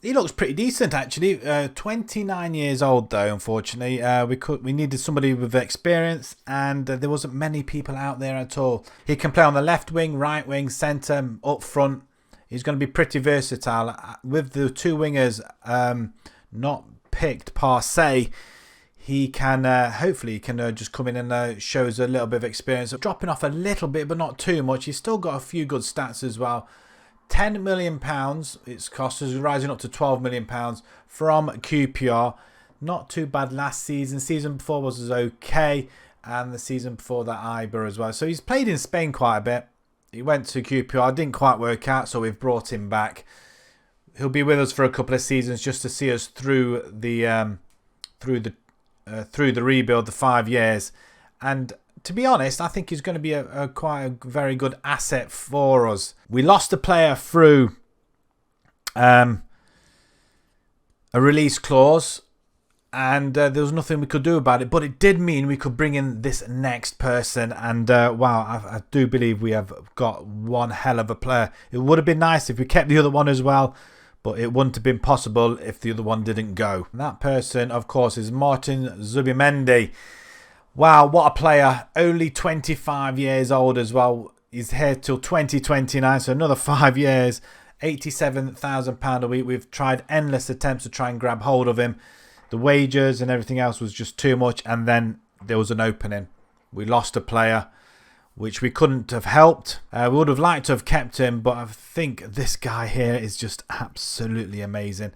He looks pretty decent, actually. 29 years old, though, unfortunately. We needed somebody with experience, and there wasn't many people out there at all. He can play on the left wing, right wing, centre, up front. He's going to be pretty versatile. With the 2 wingers not picked per se, he can hopefully just come in and show us a little bit of experience. Dropping off a little bit, but not too much. He's still got a few good stats as well. £10 million it's cost us, rising up to £12 million from QPR. Not too bad last season. Season before was okay, and the season before that Iber as well. So he's played in Spain quite a bit. He went to QPR, didn't quite work out, so we've brought him back. He'll be with us for a couple of seasons just to see us through the rebuild, the 5 years. And to be honest, I think he's going to be quite a very good asset for us. We lost a player through a release clause, and there was nothing we could do about it. But it did mean we could bring in this next person. And wow, I do believe we have got one hell of a player. It would have been nice if we kept the other one as well, but it wouldn't have been possible if the other one didn't go. And that person, of course, is Martin Zubimendy. Wow, what a player. Only 25 years old as well. He's here till 2029, so another 5 years. £87,000 a week. We've tried endless attempts to try and grab hold of him. The wages and everything else was just too much, and then there was an opening. We lost a player, which we couldn't have helped. We would have liked to have kept him, but I think this guy here is just absolutely amazing.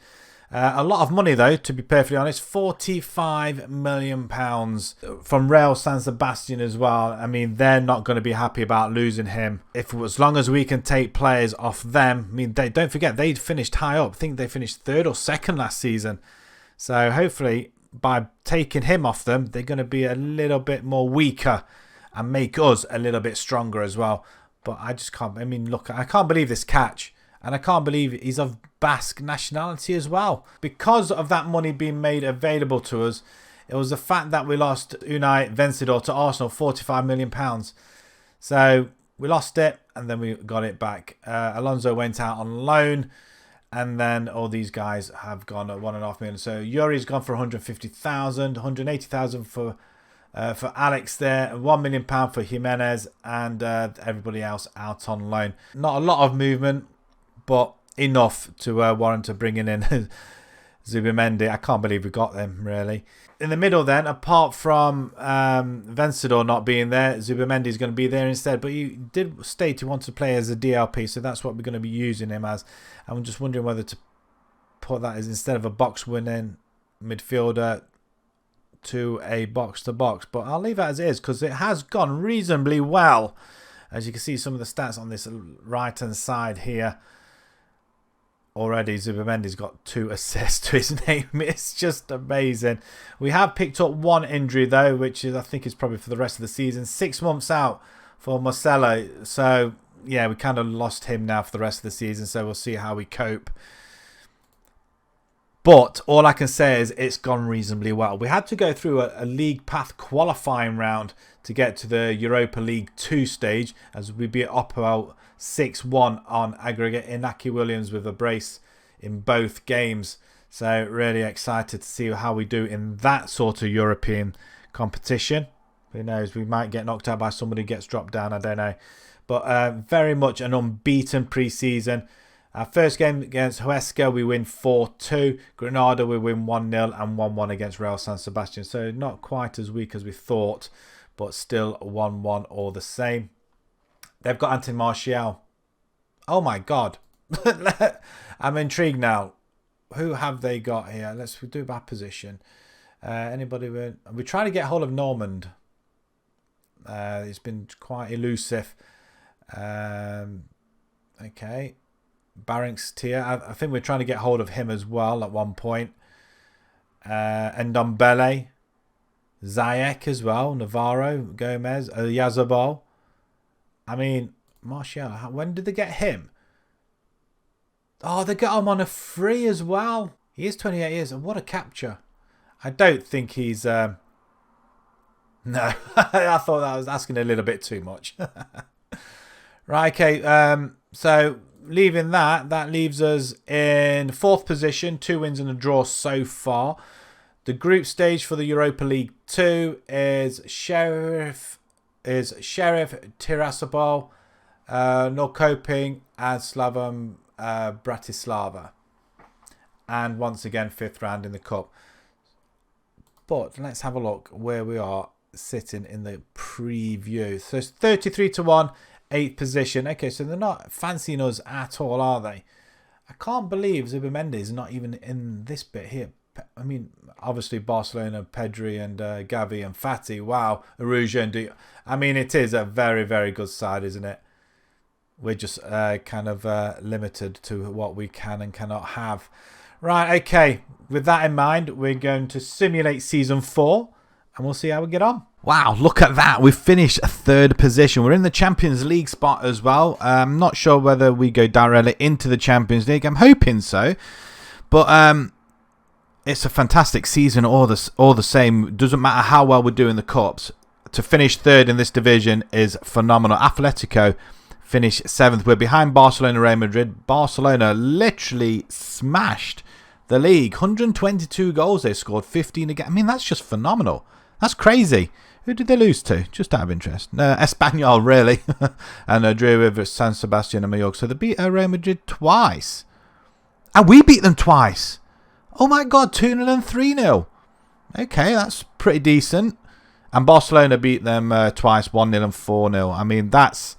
A lot of money, though, to be perfectly honest. £45 million from Real San Sebastian as well. I mean, they're not going to be happy about losing him. As long as we can take players off them. I mean, don't forget, they finished high up. I think they finished 3rd or 2nd last season. So hopefully, by taking him off them, they're going to be a little bit more weaker and make us a little bit stronger as well. But I just can't. I mean, look, I can't believe this catch. And I can't believe he's of Basque nationality as well. Because of that money being made available to us, it was the fact that we lost Unai Vencedor to Arsenal, £45 million. So we lost it, and then we got it back. Alonso went out on loan, and then all these guys have gone at £1.5 million. So Yuri's gone for 150,000, 180,000 for Alex there, £1 million for Jimenez, and everybody else out on loan. Not a lot of movement, but enough to warrant bringing in Zubimendy. I can't believe we got them, really. In the middle then, apart from Vencedor not being there, Zubimendi is going to be there instead. But he did state he wants to play as a DLP, so that's what we're going to be using him as. I'm just wondering whether to put that as instead of a box-winning midfielder to a box-to-box. But I'll leave that as it is because it has gone reasonably well. As you can see, some of the stats on this right-hand side here. Already Zubimendi's got 2 assists to his name. It's just amazing. We have picked up 1 injury though, which is I think is probably for the rest of the season. 6 months out for Marcelo. So yeah, we kind of lost him now for the rest of the season. So we'll see how we cope. But all I can say is it's gone reasonably well. We had to go through a League Path qualifying round to get to the Europa League 2 stage, as we beat Oppo 6-1 on aggregate. Inaki Williams with a brace in both games. So really excited to see how we do in that sort of European competition. Who knows, we might get knocked out by somebody who gets dropped down, I don't know. But very much an unbeaten pre-season. Our first game against Huesca, we win 4-2. Granada, we win 1-0 and 1-1 against Real San Sebastian. So not quite as weak as we thought, but still 1-1 all the same. They've got Anthony Martial. Oh my God. I'm intrigued now. Who have they got here? Let's do bad position. Anybody? We're trying to get hold of Normand. He's been quite elusive. Okay. Barranks Tier. I think we're trying to get hold of him as well at one point. Ndombele. Zayek as well. Navarro. Gomez. Yazabal. I mean, Martial. When did they get him? Oh, they got him on a free as well. He is 28 years. What a capture. I don't think he's... No, I thought that was asking a little bit too much. Right, okay. So, leaving that leaves us in 4th position. 2 wins and a draw so far. The group stage for the Europa League 2 is Sheriff Tiraspol, Norrköping and Slavan Bratislava. And once again, 5th round in the cup. But let's have a look where we are sitting in the preview. So it's 33-1, 8th position. Okay, so they're not fancying us at all, are they? I can't believe Zubimendi is not even in this bit here. I mean, obviously Barcelona, Pedri and Gavi and Fati. Wow, Aruja and Di. I mean, it is a very, very good side, isn't it? We're just kind of limited to what we can and cannot have. Right, okay. With that in mind, we're going to simulate Season 4 and we'll see how we get on. Wow, look at that. We've finished 3rd position. We're in the Champions League spot as well. I'm not sure whether we go directly into the Champions League. I'm hoping so. But it's a fantastic season all the same. Doesn't matter how well we do in the Cups. To finish 3rd in this division is phenomenal. Atletico finished 7th. We're behind Barcelona, Real Madrid. Barcelona literally smashed the league. 122 goals they scored, 15 again. I mean, that's just phenomenal. That's crazy. Who did they lose to? Just out of interest. Espanyol, really. And drew with San Sebastian and Mallorca. So they beat Real Madrid twice. And we beat them twice. Oh my God, 2-0 and 3-0. Okay, that's pretty decent. And Barcelona beat them twice, 1-0 and 4-0. I mean, that's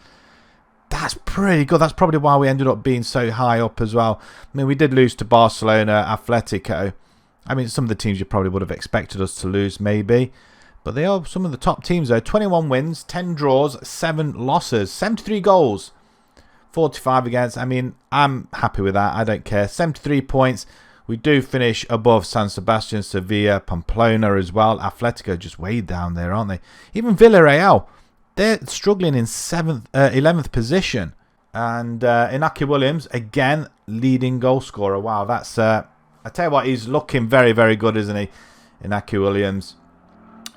pretty good. That's probably why we ended up being so high up as well. I mean, we did lose to Barcelona, Atletico. I mean, some of the teams you probably would have expected us to lose, maybe. But they are some of the top teams, though. 21 wins, 10 draws, 7 losses, 73 goals, 45 against. I mean, I'm happy with that. I don't care. 73 points. We do finish above San Sebastian, Sevilla, Pamplona as well. Atletico just way down there, aren't they? Even Villarreal, they're struggling in 11th position. And Inaki Williams, again, leading goal scorer. Wow, that's... I tell you what, he's looking very, very good, isn't he? Inaki Williams.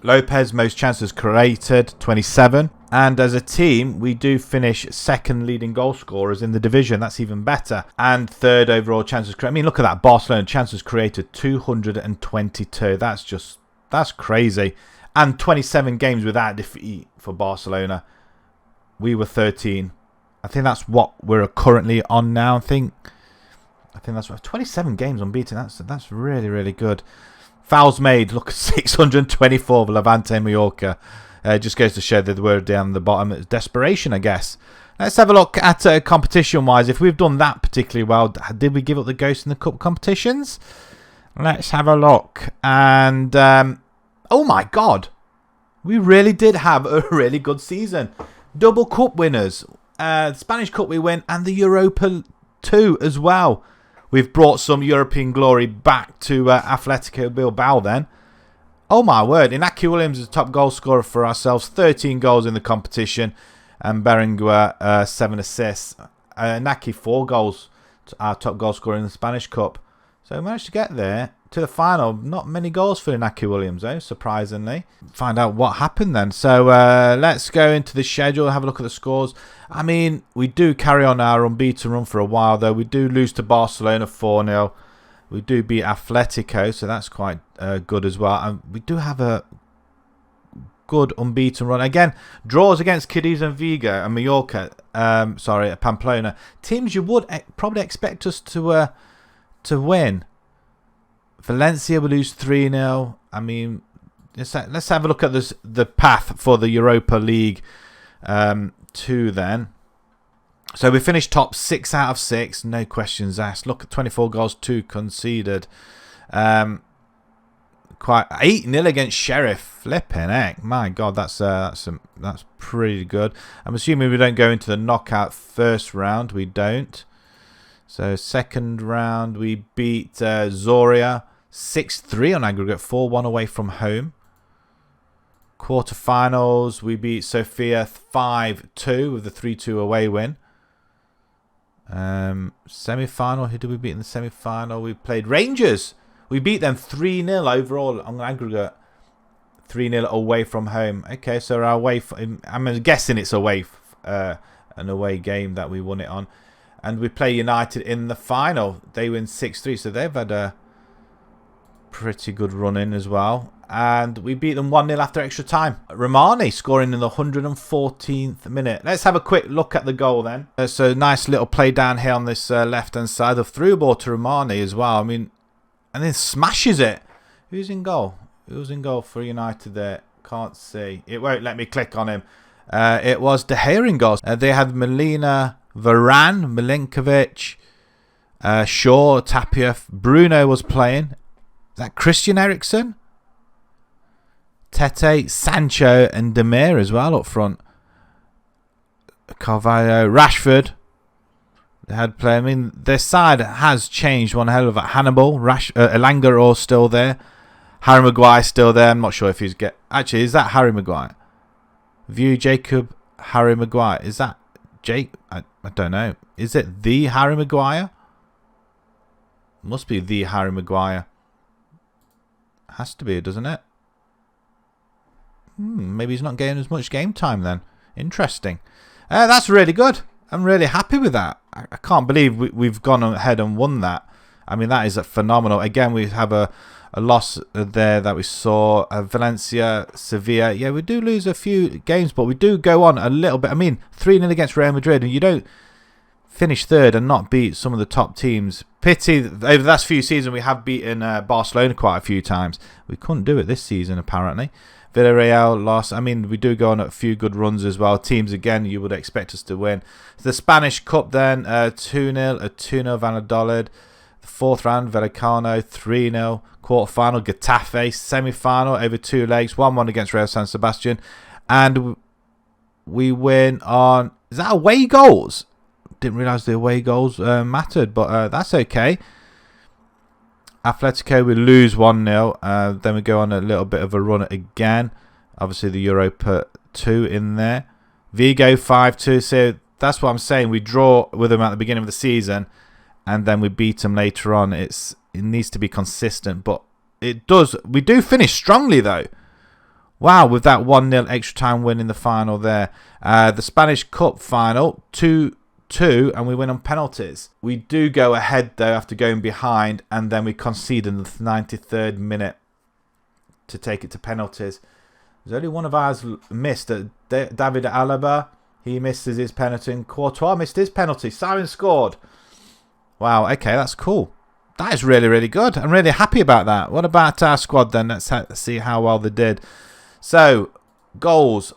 Lopez, most chances created, 27. And as a team, we do finish 2nd leading goal scorers in the division. That's even better. And 3rd overall chances created. I mean, look at that. Barcelona chances created, 222. That's crazy. And 27 games without defeat for Barcelona. We were 13. I think that's what we're currently on now. I think I think that's right. 27 games unbeaten. That's really, really good. Fouls made. Look, 624 for Levante Mallorca. Just goes to show that we're down the bottom. It's desperation, I guess. Let's have a look at competition-wise. If we've done that particularly well, did we give up the ghost in the cup competitions? Let's have a look. And, oh my God. We really did have a really good season. Double cup winners. Spanish Cup we win, and the Europa 2 as well. We've brought some European glory back to Atletico Bilbao then. Oh my word, Inaki Williams is the top goal scorer for ourselves. 13 goals in the competition. And Berenguer, 7 assists. Inaki, 4 goals. Our top goal scorer in the Spanish Cup. So we managed to get there to the final. Not many goals for Inaki Williams, though, surprisingly. Find out what happened then. So let's go into the schedule, have a look at the scores. I mean, we do carry on our unbeaten run for a while, though. We do lose to Barcelona 4-0. We do beat Atletico, so that's quite good as well. And we do have a good unbeaten run. Again, draws against Cadiz and Vigo and Mallorca. Pamplona. Teams you would probably expect us to win. Valencia will lose 3-0. I mean, let's have a look at the path for the Europa League 2 then. So we finished top 6 out of 6. No questions asked. Look at 24 goals, 2 conceded. Quite 8-0 against Sheriff. Flipping heck. My God, that's pretty good. I'm assuming we don't go into the knockout first round. We don't. So second round, we beat Zoria 6-3 on aggregate, 4-1 away from home. Quarterfinals, we beat Sofia 5-2 with the 3-2 away win. Semi-final, who did we beat in the semi-final? We played Rangers. We beat them 3-0 overall on aggregate. 3-0 away from home. Okay, so our away, I'm guessing it's away, an away game that we won it on. And we play United in the final. They win 6-3, so they've had a pretty good run in as well. And we beat them 1-0 after extra time. Romani scoring in the 114th minute. Let's have a quick look at the goal then. So nice little play down here on this left-hand side. The through ball to Romani as well. I mean, and then smashes it. Who's in goal? Who's in goal for United there? Can't see. It won't let me click on him. It was De Gea in goal. They had Melina, Varane, Milinkovic, Shaw, Tapia. Bruno was playing. Is that Christian Eriksen? Tete, Sancho and Demir as well up front. Carvalho, Rashford. They had play. I mean, their side has changed one hell of a Hannibal. Elanga are all still there. Harry Maguire still there. I'm not sure if he's Actually, is that Harry Maguire? View Jacob Harry Maguire. Is that Jake? I don't know. Is it the Harry Maguire? Must be the Harry Maguire. Has to be, doesn't it? Maybe he's not getting as much game time then. Interesting. That's really good. I'm really happy with that. I can't believe we've gone ahead and won that. I mean, that is phenomenal. Again, we have a loss there that we saw. Valencia, Sevilla. Yeah, we do lose a few games, but we do go on a little bit. I mean, 3-0 against Real Madrid, and you don't finish third and not beat some of the top teams. Pity, over the last few seasons, we have beaten Barcelona quite a few times. We couldn't do it this season, apparently. Villarreal lost. I mean, we do go on a few good runs as well. Teams, again, you would expect us to win. The Spanish Cup then, 2-0, a 2-0 Valladolid. The fourth round, Vallecano, 3-0. Quarterfinal, Getafe. Semi-final, over 2 legs. 1-1 against Real San Sebastian. And we win on... Is that away goals? Didn't realise the away goals mattered, but that's okay. Atletico, we lose 1-0. Then we go on a little bit of a run again. Obviously, the Europa 2 in there. Vigo 5-2. So that's what I'm saying. We draw with them at the beginning of the season, and then we beat them later on. It needs to be consistent, but it does. We do finish strongly, though. Wow, with that 1-0 extra time win in the final there. The Spanish Cup final, 2-2, and we win on penalties. We do go ahead, though, after going behind, and then we concede in the 93rd minute to take it to penalties. There's only one of ours missed. David Alaba, he misses his penalty, and Courtois missed his penalty. Siren scored. Wow, okay, that's cool. That is really, really good. I'm really happy about that. What about our squad then? Let's see how well they did. So, goals.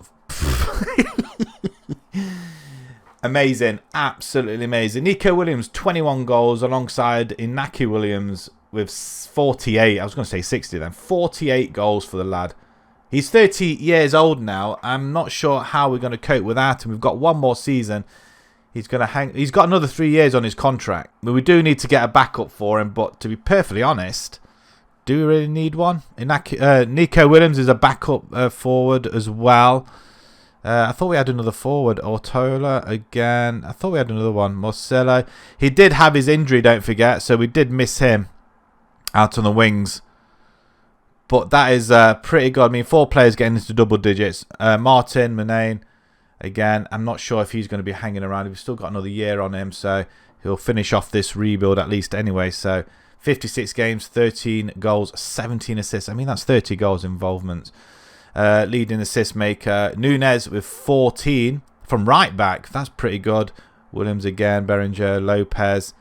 Amazing. Absolutely amazing. Nico Williams, 21 goals alongside Inaki Williams with 48. I was going to say 60 then. 48 goals for the lad. He's 30 years old now. I'm not sure how we're going to cope without him. We've got one more season. He's got another 3 years on his contract. But we do need to get a backup for him. But to be perfectly honest, do we really need one? Nico Williams is a backup forward as well. I thought we had another forward. Ortola again. I thought we had another one. Marcelo. He did have his injury, don't forget. So we did miss him out on the wings. But that is pretty good. I mean, 4 players getting into double digits. Martin, Manane. Again, I'm not sure if he's going to be hanging around. We've still got another year on him. So he'll finish off this rebuild at least anyway. So 56 games, 13 goals, 17 assists. I mean, that's 30 goals involvement. Leading assist maker Nunez with 14 from right back. That's pretty good. Williams again, Berenger, Lopez,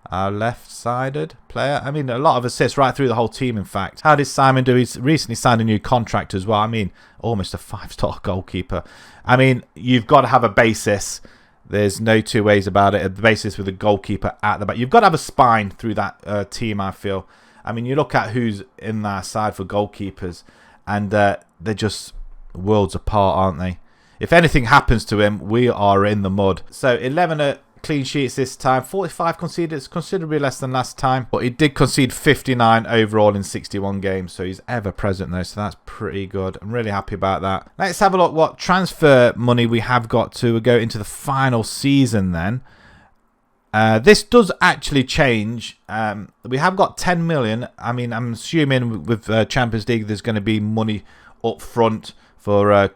our left-sided player. I mean, a lot of assists right through the whole team, in fact. How did Simon do? He's recently signed a new contract as well. I mean, almost a 5-star goalkeeper. I mean, you've got to have a basis. There's no two ways about it. A basis with a goalkeeper at the back. You've got to have a spine through that team, I feel. I mean, you look at who's in their side for goalkeepers, and they're just worlds apart, aren't they? If anything happens to him, we are in the mud. So 11 clean sheets this time. 45 conceded. It's considerably less than last time. But he did concede 59 overall in 61 games. So he's ever present though. So that's pretty good. I'm really happy about that. Let's have a look what transfer money we have got to go into the final season then. This does actually change. We have got 10 million. I mean, I'm assuming with Champions League there's going to be money up front for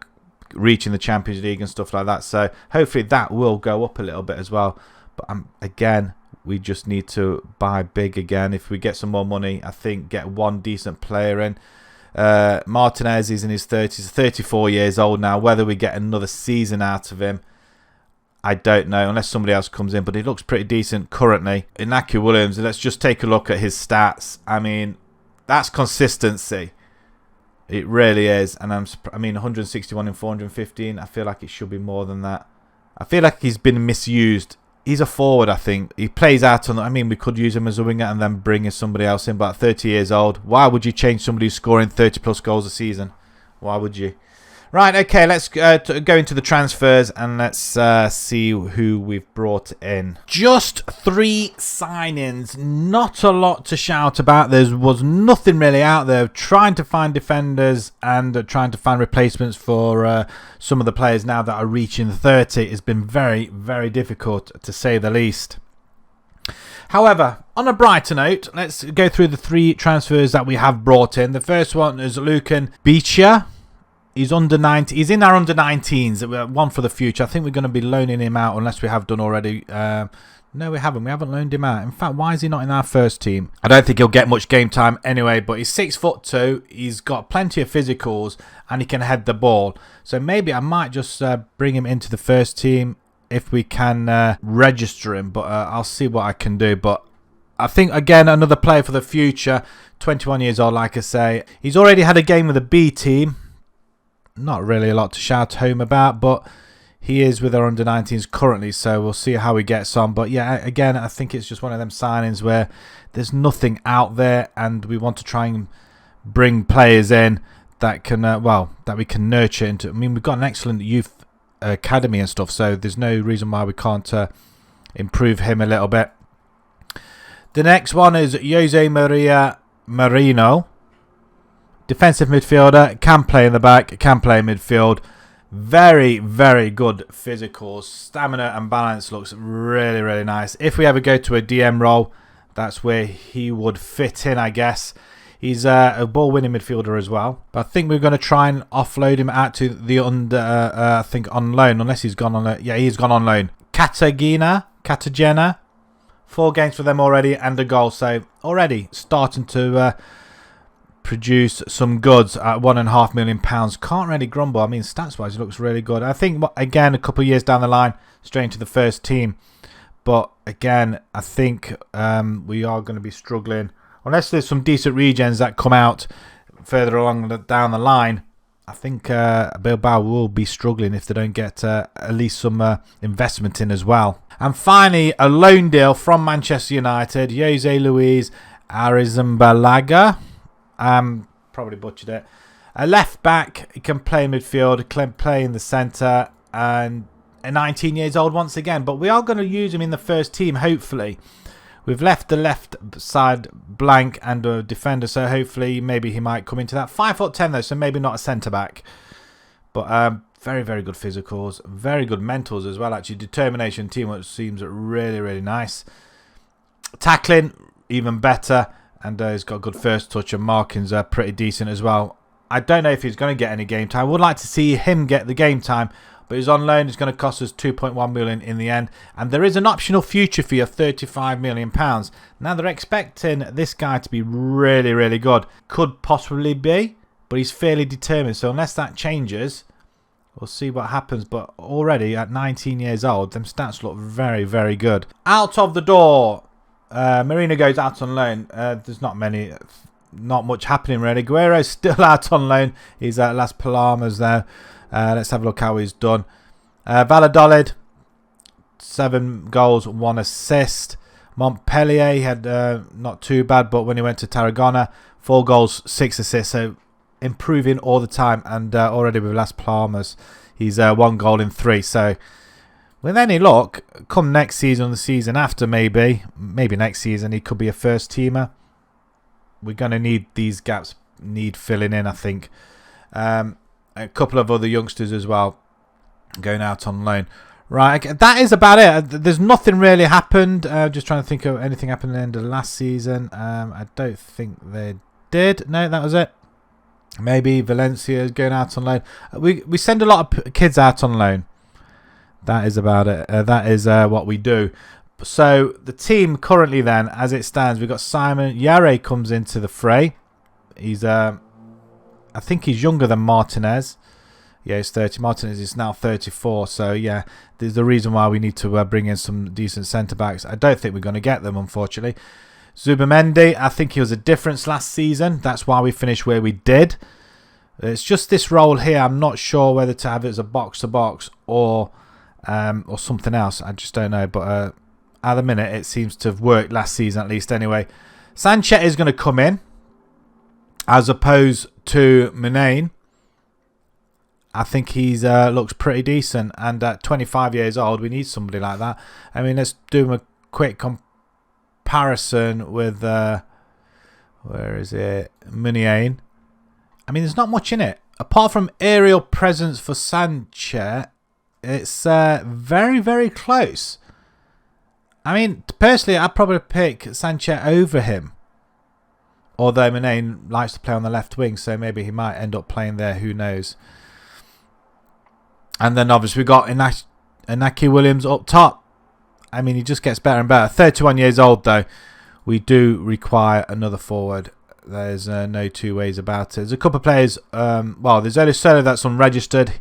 reaching the Champions League and stuff like that. So hopefully that will go up a little bit as well. But again, we just need to buy big again. If we get some more money, I think get one decent player in. Martinez is in his 30s, 34 years old now. Whether we get another season out of him, I don't know, unless somebody else comes in, but he looks pretty decent currently. Inaki Williams, let's just take a look at his stats. I mean, that's consistency. It really is. And I mean, 161 in 415. I feel like it should be more than that. I feel like he's been misused. He's a forward, I think. He plays out on, I mean, we could use him as a winger and then bring in somebody else in, but at 30 years old, why would you change somebody who's scoring 30 plus goals a season? Why would you? Right, okay, let's go into the transfers and let's see who we've brought in. Just 3 signings, not a lot to shout about. There was nothing really out there. Trying to find defenders and trying to find replacements for some of the players now that are reaching 30 has been very, very difficult, to say the least. However, on a brighter note, let's go through the 3 transfers that we have brought in. The first one is Lucan Beecher. He's under 90. He's in our under 19s. One for the future. I think we're going to be loaning him out unless we have done already. No, we haven't. We haven't loaned him out. In fact, why is he not in our first team? I don't think he'll get much game time anyway. But he's 6'2". He's got plenty of physicals and he can head the ball. So maybe I might just bring him into the first team if we can register him. But I'll see what I can do. But I think, again, another player for the future. 21 years old, like I say. He's already had a game with the B team. Not really a lot to shout home about, but he is with our under-19s currently, so we'll see how he gets on. But yeah, again, I think it's just one of them signings where there's nothing out there, and we want to try and bring players in that can, that we can nurture into. I mean, we've got an excellent youth academy and stuff, so there's no reason why we can't improve him a little bit. The next one is Jose Maria Moreno. Defensive midfielder, can play in the back, can play in midfield. Very, very good physicals. Stamina and balance looks really, really nice. If we ever go to a DM role, that's where he would fit in, I guess. He's a ball-winning midfielder as well. But I think we're going to try and offload him out to the I think on loan, unless he's gone on loan. Yeah, he's gone on loan. Cartagena. 4 games for them already and a goal. So already starting to produce some goods at £1.5 million. Can't really grumble. I mean, stats wise, it looks really good. I think, again, a couple of years down the line, straight into the first team. But again, I think we are going to be struggling. Unless there's some decent regens that come out further along down the line, I think Bilbao will be struggling if they don't get at least some investment in as well. And finally, a loan deal from Manchester United, Jose Luis Arrizabalaga. Probably butchered it. A left back, he can play midfield, can play in the centre, and 19 years old once again. But we are going to use him in the first team, hopefully. We've left the left side blank and a defender, so hopefully maybe he might come into that. 5'10" though, so maybe not a centre back. But very, very good physicals, very good mentals as well. Actually, determination, teamwork seems really, really nice. Tackling even better, and he's got good first touch, and markings are pretty decent as well. I don't know if he's going to get any game time. I would like to see him get the game time, but he's on loan. It's going to cost us 2.1 million in the end, and there is an optional future fee of 35 million pounds. Now they're expecting this guy to be really, really good. Could possibly be, but he's fairly determined. So unless that changes, we'll see what happens. But already at 19 years old, them stats look very, very good. Out of the door, Mourinho goes out on loan. There's not much happening really. Guerrero's still out on loan. He's at Las Palmas there. Let's have a look how he's done. Valladolid, 7 goals, 1 assist. Montpellier had not too bad, but when he went to Tarragona, 4 goals, 6 assists. So improving all the time, and already with Las Palmas, he's 1 goal in 3. So with any luck, come next season, the season after, maybe next season, he could be a first teamer. We're going to need these gaps, filling in, I think. A couple of other youngsters as well going out on loan. Right, that is about it. There's nothing really happened. Just trying to think of anything happened at the end of last season. I don't think they did. No, that was it. Maybe Valencia is going out on loan. We send a lot of kids out on loan. That is about it. That is what we do. So the team currently then, as it stands, we've got Simon Yare comes into the fray. He's I think he's younger than Martinez. Yeah, he's 30. Martinez is now 34. So yeah, there's the reason why we need to bring in some decent centre backs. I don't think we're going to get them, unfortunately. Zubimendy, I think he was a difference last season. That's why we finished where we did. It's just this role here. I'm not sure whether to have it as a box to box or something else. I just don't know. But at the minute, it seems to have worked last season at least. Anyway, Sanchez is going to come in as opposed to Minane. I think he's looks pretty decent, and at 25 years old, we need somebody like that. I mean, let's do a quick comparison with where is it? Minane. I mean, there's not much in it apart from aerial presence for Sanchez. It's very, very close. I mean, personally, I'd probably pick Sanchez over him. Although Minane likes to play on the left wing, so maybe he might end up playing there. Who knows? And then obviously we got Inaki Williams up top. I mean, he just gets better and better. 31 years old though. We do require another forward. There's no two ways about it. There's a couple of players. Well, there's only Sola that's unregistered.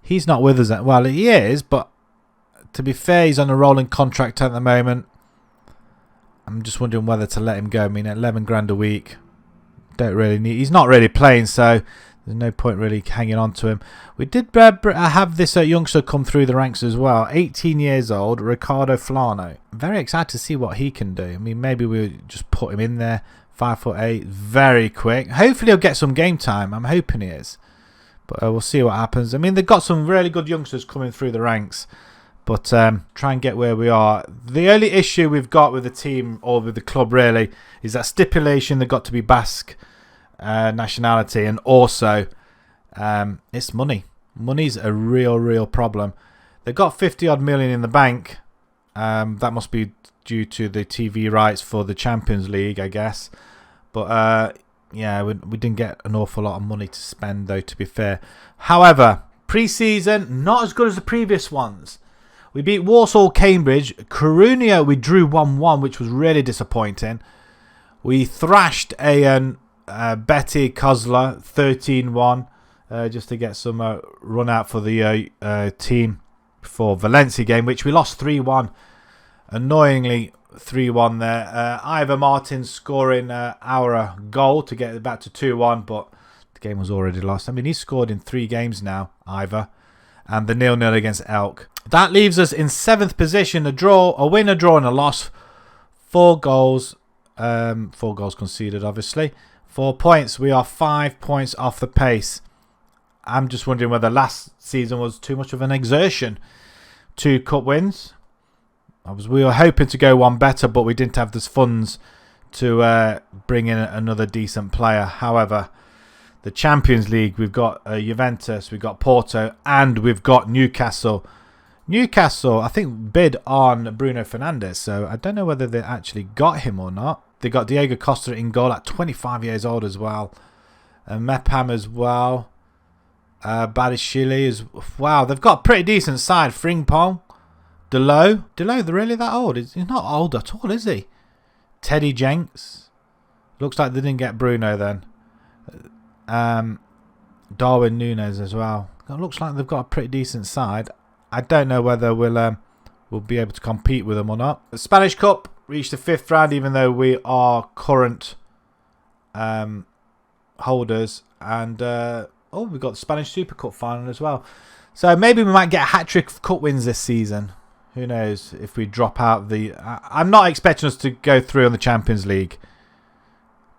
He's not with us. Well, he is, but to be fair, he's on a rolling contract at the moment. I'm just wondering whether to let him go. I mean, 11 grand a week. Don't really need. He's not really playing, so there's no point really hanging on to him. We did have this youngster come through the ranks as well. 18 years old, Ricardo Flano. Very excited to see what he can do. I mean, maybe we'll just put him in there. 5'8", very quick. Hopefully he'll get some game time. I'm hoping he is. But we'll see what happens. I mean, they've got some really good youngsters coming through the ranks. But try and get where we are. The only issue we've got with the team, or with the club really, is that stipulation they've got to be Basque nationality, and also it's money. Money's a real problem. They've got 50 odd million in the bank. That must be due to the TV rights for the Champions League, I guess. But yeah, we didn't get an awful lot of money to spend though, to be fair. However, pre-season not as good as the previous ones. We beat Walsall, Cambridge. Coruña, we drew 1-1, which was really disappointing. We thrashed Betty Kozla 13-1 just to get some run out for the team for Valencia game, which we lost 3-1. Annoyingly, 3-1 there. Ivor Martin scoring our goal to get it back to 2-1, but the game was already lost. I mean, he's scored in 3 games now, Ivor, and the 0-0 against Elk. That leaves us in 7th position, a win, a draw, and a loss. 4 goals, 4 goals conceded, obviously. 4 points. We are 5 points off the pace. I'm just wondering whether last season was too much of an exertion. 2 cup wins. We were hoping to go one better, but we didn't have the funds to bring in another decent player. However, the Champions League, we've got Juventus, we've got Porto, and we've got Newcastle. Newcastle, I think, bid on Bruno Fernandes, so I don't know whether they actually got him or not. They got Diego Costa in goal at 25 years old as well. Mepham as well. Badishile is... Wow, they've got a pretty decent side. Frimpong. Delo, they're really that old? He's not old at all, is he? Teddy Jenks. Looks like they didn't get Bruno then. Darwin Núñez as well. It looks like they've got a pretty decent side. I don't know whether we'll be able to compete with them or not. The Spanish Cup reached the 5th round, even though we are current holders. And we've got the Spanish Super Cup final as well. So maybe we might get a hat-trick of cup wins this season. Who knows if we drop out the... I'm not expecting us to go through on the Champions League.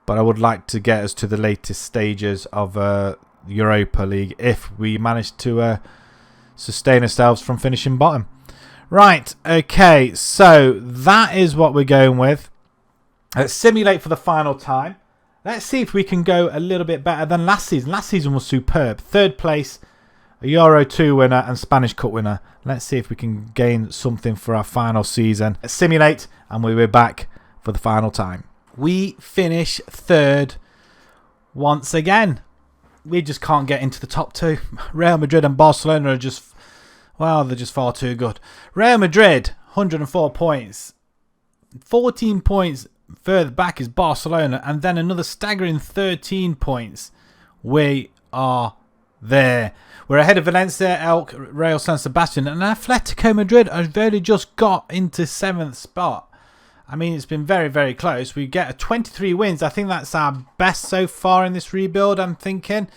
But I would like to get us to the latest stages of Europa League if we manage to sustain ourselves from finishing bottom. Right, okay, so that is what we're going with. Let's simulate for the final time. Let's see if we can go a little bit better than last season. Last season was superb. 3rd place, a Euro 2 winner and Spanish Cup winner. Let's see if we can gain something for our final season. Let's simulate and we'll be back for the final time. We finish 3rd once again. We just can't get into the top 2. Real Madrid and Barcelona are just... Well, they're just far too good. Real Madrid, 104 points. 14 points further back is Barcelona. And then another staggering 13 points. We are there. We're ahead of Valencia, Elk, Real San Sebastian. And Atletico Madrid have only just got into 7th spot. I mean, it's been very, very close. We get a 23 wins. I think that's our best so far in this rebuild, I'm thinking.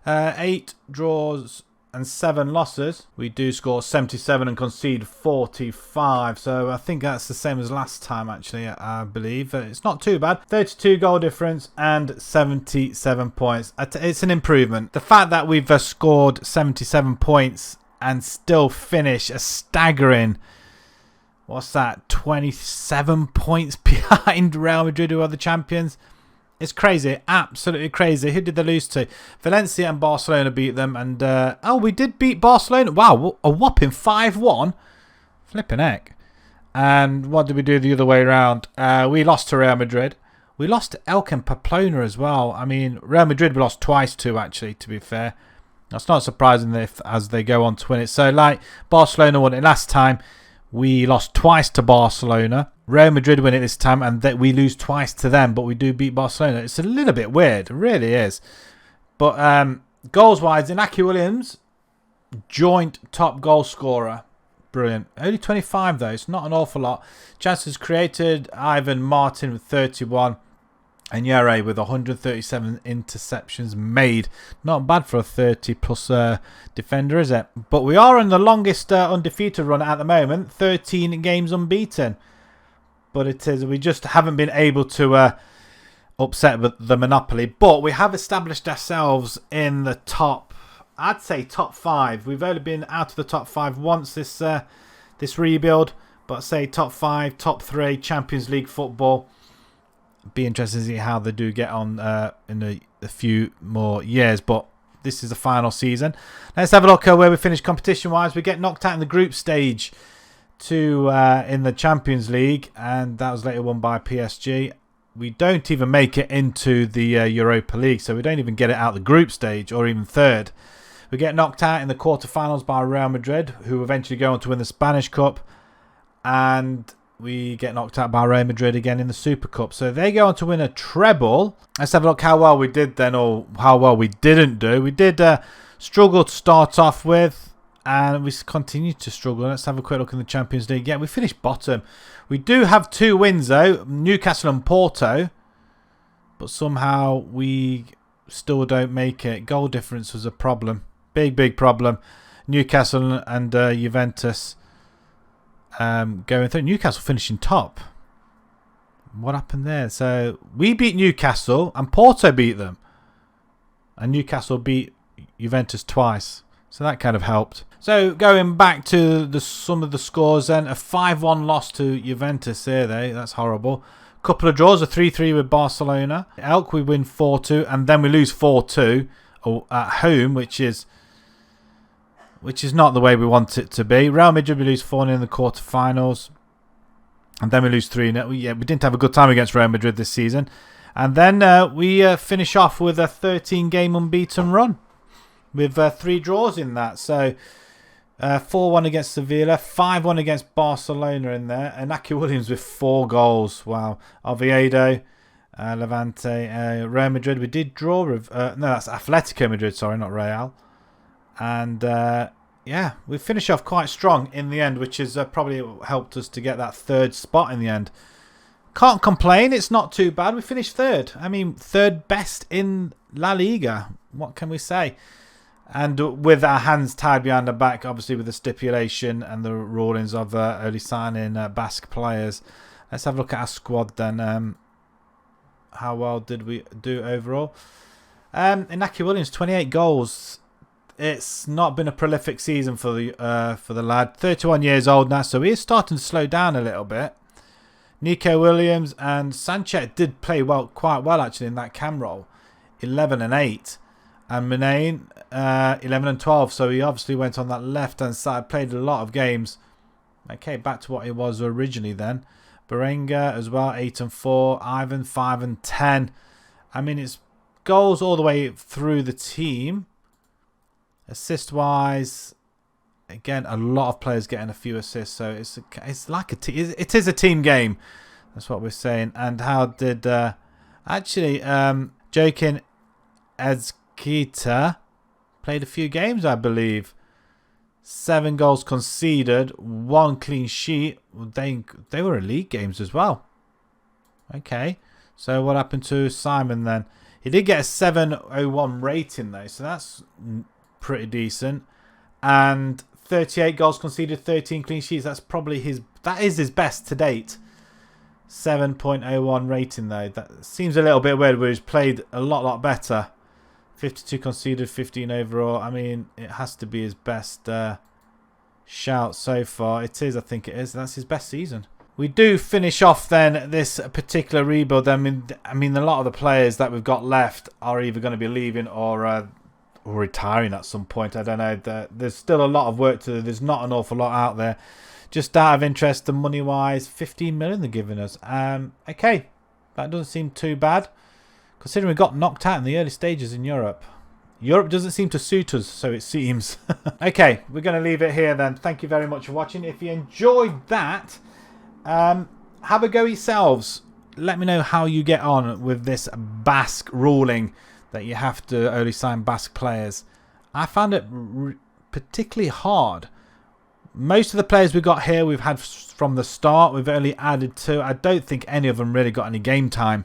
8 draws and 7 losses. We do score 77 and concede 45. So I think that's the same as last time, actually, I believe. It's not too bad. 32 goal difference and 77 points. It's an improvement. The fact that we've scored 77 points and still finish a staggering... What's that? 27 points behind Real Madrid, who are the champions. It's crazy. Absolutely crazy. Who did they lose to? Valencia and Barcelona beat them. And, we did beat Barcelona. Wow, a whopping 5-1. Flipping heck. And what did we do the other way around? We lost to Real Madrid. We lost to Elche and Pamplona as well. I mean, Real Madrid we lost twice to, actually, to be fair. That's not surprising as they go on to win it. So, like, Barcelona won it last time. We lost twice to Barcelona. Real Madrid win it this time, and we lose twice to them, but we do beat Barcelona. It's a little bit weird. It really is. But goals-wise, Inaki Williams, joint top goal scorer. Brilliant. Only 25, though. It's not an awful lot. Chances created, Ivan Martin with 31. And Yere with 137 interceptions made. Not bad for a 30-plus defender, is it? But we are in the longest undefeated run at the moment. 13 games unbeaten. But it is, we just haven't been able to upset the monopoly. But we have established ourselves in the top, I'd say top 5. We've only been out of the top 5 once this rebuild. But say top 5, top 3, Champions League football. Be interested to see how they do get on in a few more years, but this is the final season. Let's have a look at where we finish competition wise. We get knocked out in the group stage in the Champions League, and that was later won by PSG. We don't even make it into the Europa League, so we don't even get it out the group stage or even 3rd. We get knocked out in the quarterfinals by Real Madrid, who eventually go on to win the Spanish Cup, and we get knocked out by Real Madrid again in the Super Cup. So they go on to win a treble. Let's have a look how well we did then, or how well we didn't do. We did struggle to start off with. and we continue to struggle. Let's have a quick look in the Champions League. Yeah, we finished bottom. We do have 2 wins though, Newcastle and Porto, but somehow we still don't make it. Goal difference was a problem, big problem. Newcastle and Juventus going through. Newcastle finishing top. What happened there? So we beat Newcastle and Porto beat them, and Newcastle beat Juventus twice. So that kind of helped. So going back to some of the scores then, a 5-1 loss to Juventus here. That's horrible. Couple of draws, a 3-3 with Barcelona. Elk we win 4-2, and then we lose 4-2 at home, which is not the way we want it to be. Real Madrid we lose 4-0 in the quarterfinals, and then we lose 3-0. Yeah, we didn't have a good time against Real Madrid this season. And then we finish off with a 13-game unbeaten run with 3 draws in that. So 4-1 against Sevilla, 5-1 against Barcelona in there. And Inaki Williams with 4 goals. Wow. Oviedo, Levante, Real Madrid. We did draw with... no, that's Atletico Madrid, sorry, not Real. And yeah, we finish off quite strong in the end, which has probably helped us to get that 3rd spot in the end. Can't complain, it's not too bad. We finished 3rd. I mean, 3rd best in La Liga. What can we say? And with our hands tied behind our back, obviously with the stipulation and the rulings of early signing Basque players. Let's have a look at our squad then. How well did we do overall? Inaki Williams, 28 goals. It's not been a prolific season for the lad. 31 years old now, so he is starting to slow down a little bit. Nico Williams and Sanchez did play quite well actually in that cam role. 11 and 8. And Manane, 11 and 12. So he obviously went on that left-hand side, played a lot of games. Okay, back to what he was originally then. Berenga as well, 8 and 4. Ivan, 5 and 10. I mean, it's goals all the way through the team. Assist-wise, again, a lot of players getting a few assists. So it's like it is a team game. That's what we're saying. And how did... actually, Joaquin Ezquita played a few games, I believe. 7 goals conceded, 1 clean sheet. They were elite games as well. Okay. So what happened to Simon then? He did get a 701 rating though, so that's pretty decent. And 38 goals conceded, 13 clean sheets. That is his best to date. 7.01 rating though. That seems a little bit weird, where he's played a lot better. 52 conceded, 15 overall. I mean, it has to be his best shout so far. It is, I think it is. That's his best season. We do finish off then this particular rebuild. I mean, a lot of the players that we've got left are either going to be leaving or retiring at some point. I don't know. There's still a lot of work to do. There's not an awful lot out there. Just out of interest, the money-wise, 15 million they're giving us. Okay, that doesn't seem too bad, considering we got knocked out in the early stages in Europe. Europe doesn't seem to suit us, so it seems. Okay, we're going to leave it here then. Thank you very much for watching. If you enjoyed that, have a go yourselves. Let me know how you get on with this Basque ruling that you have to only sign Basque players. I found it particularly hard. Most of the players we got here we've had from the start. We've only added 2. I don't think any of them really got any game time.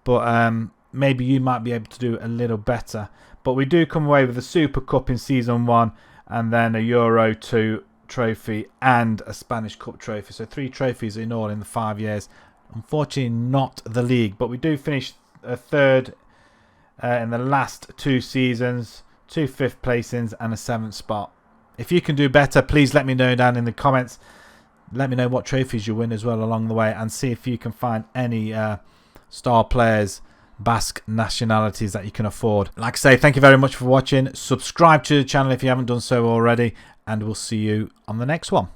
But maybe you might be able to do a little better. But we do come away with a Super Cup in Season 1. And then a Euro 2 trophy and a Spanish Cup trophy. So 3 trophies in all in the 5 years. Unfortunately not the league. But we do finish 3rd in the last 2 seasons. 2 5th placings and a 7th spot. If you can do better, please let me know down in the comments. Let me know what trophies you win as well along the way. And see if you can find any star players, Basque nationalities that you can afford. Like I say, thank you very much for watching. Subscribe to the channel if you haven't done so already. And we'll see you on the next one.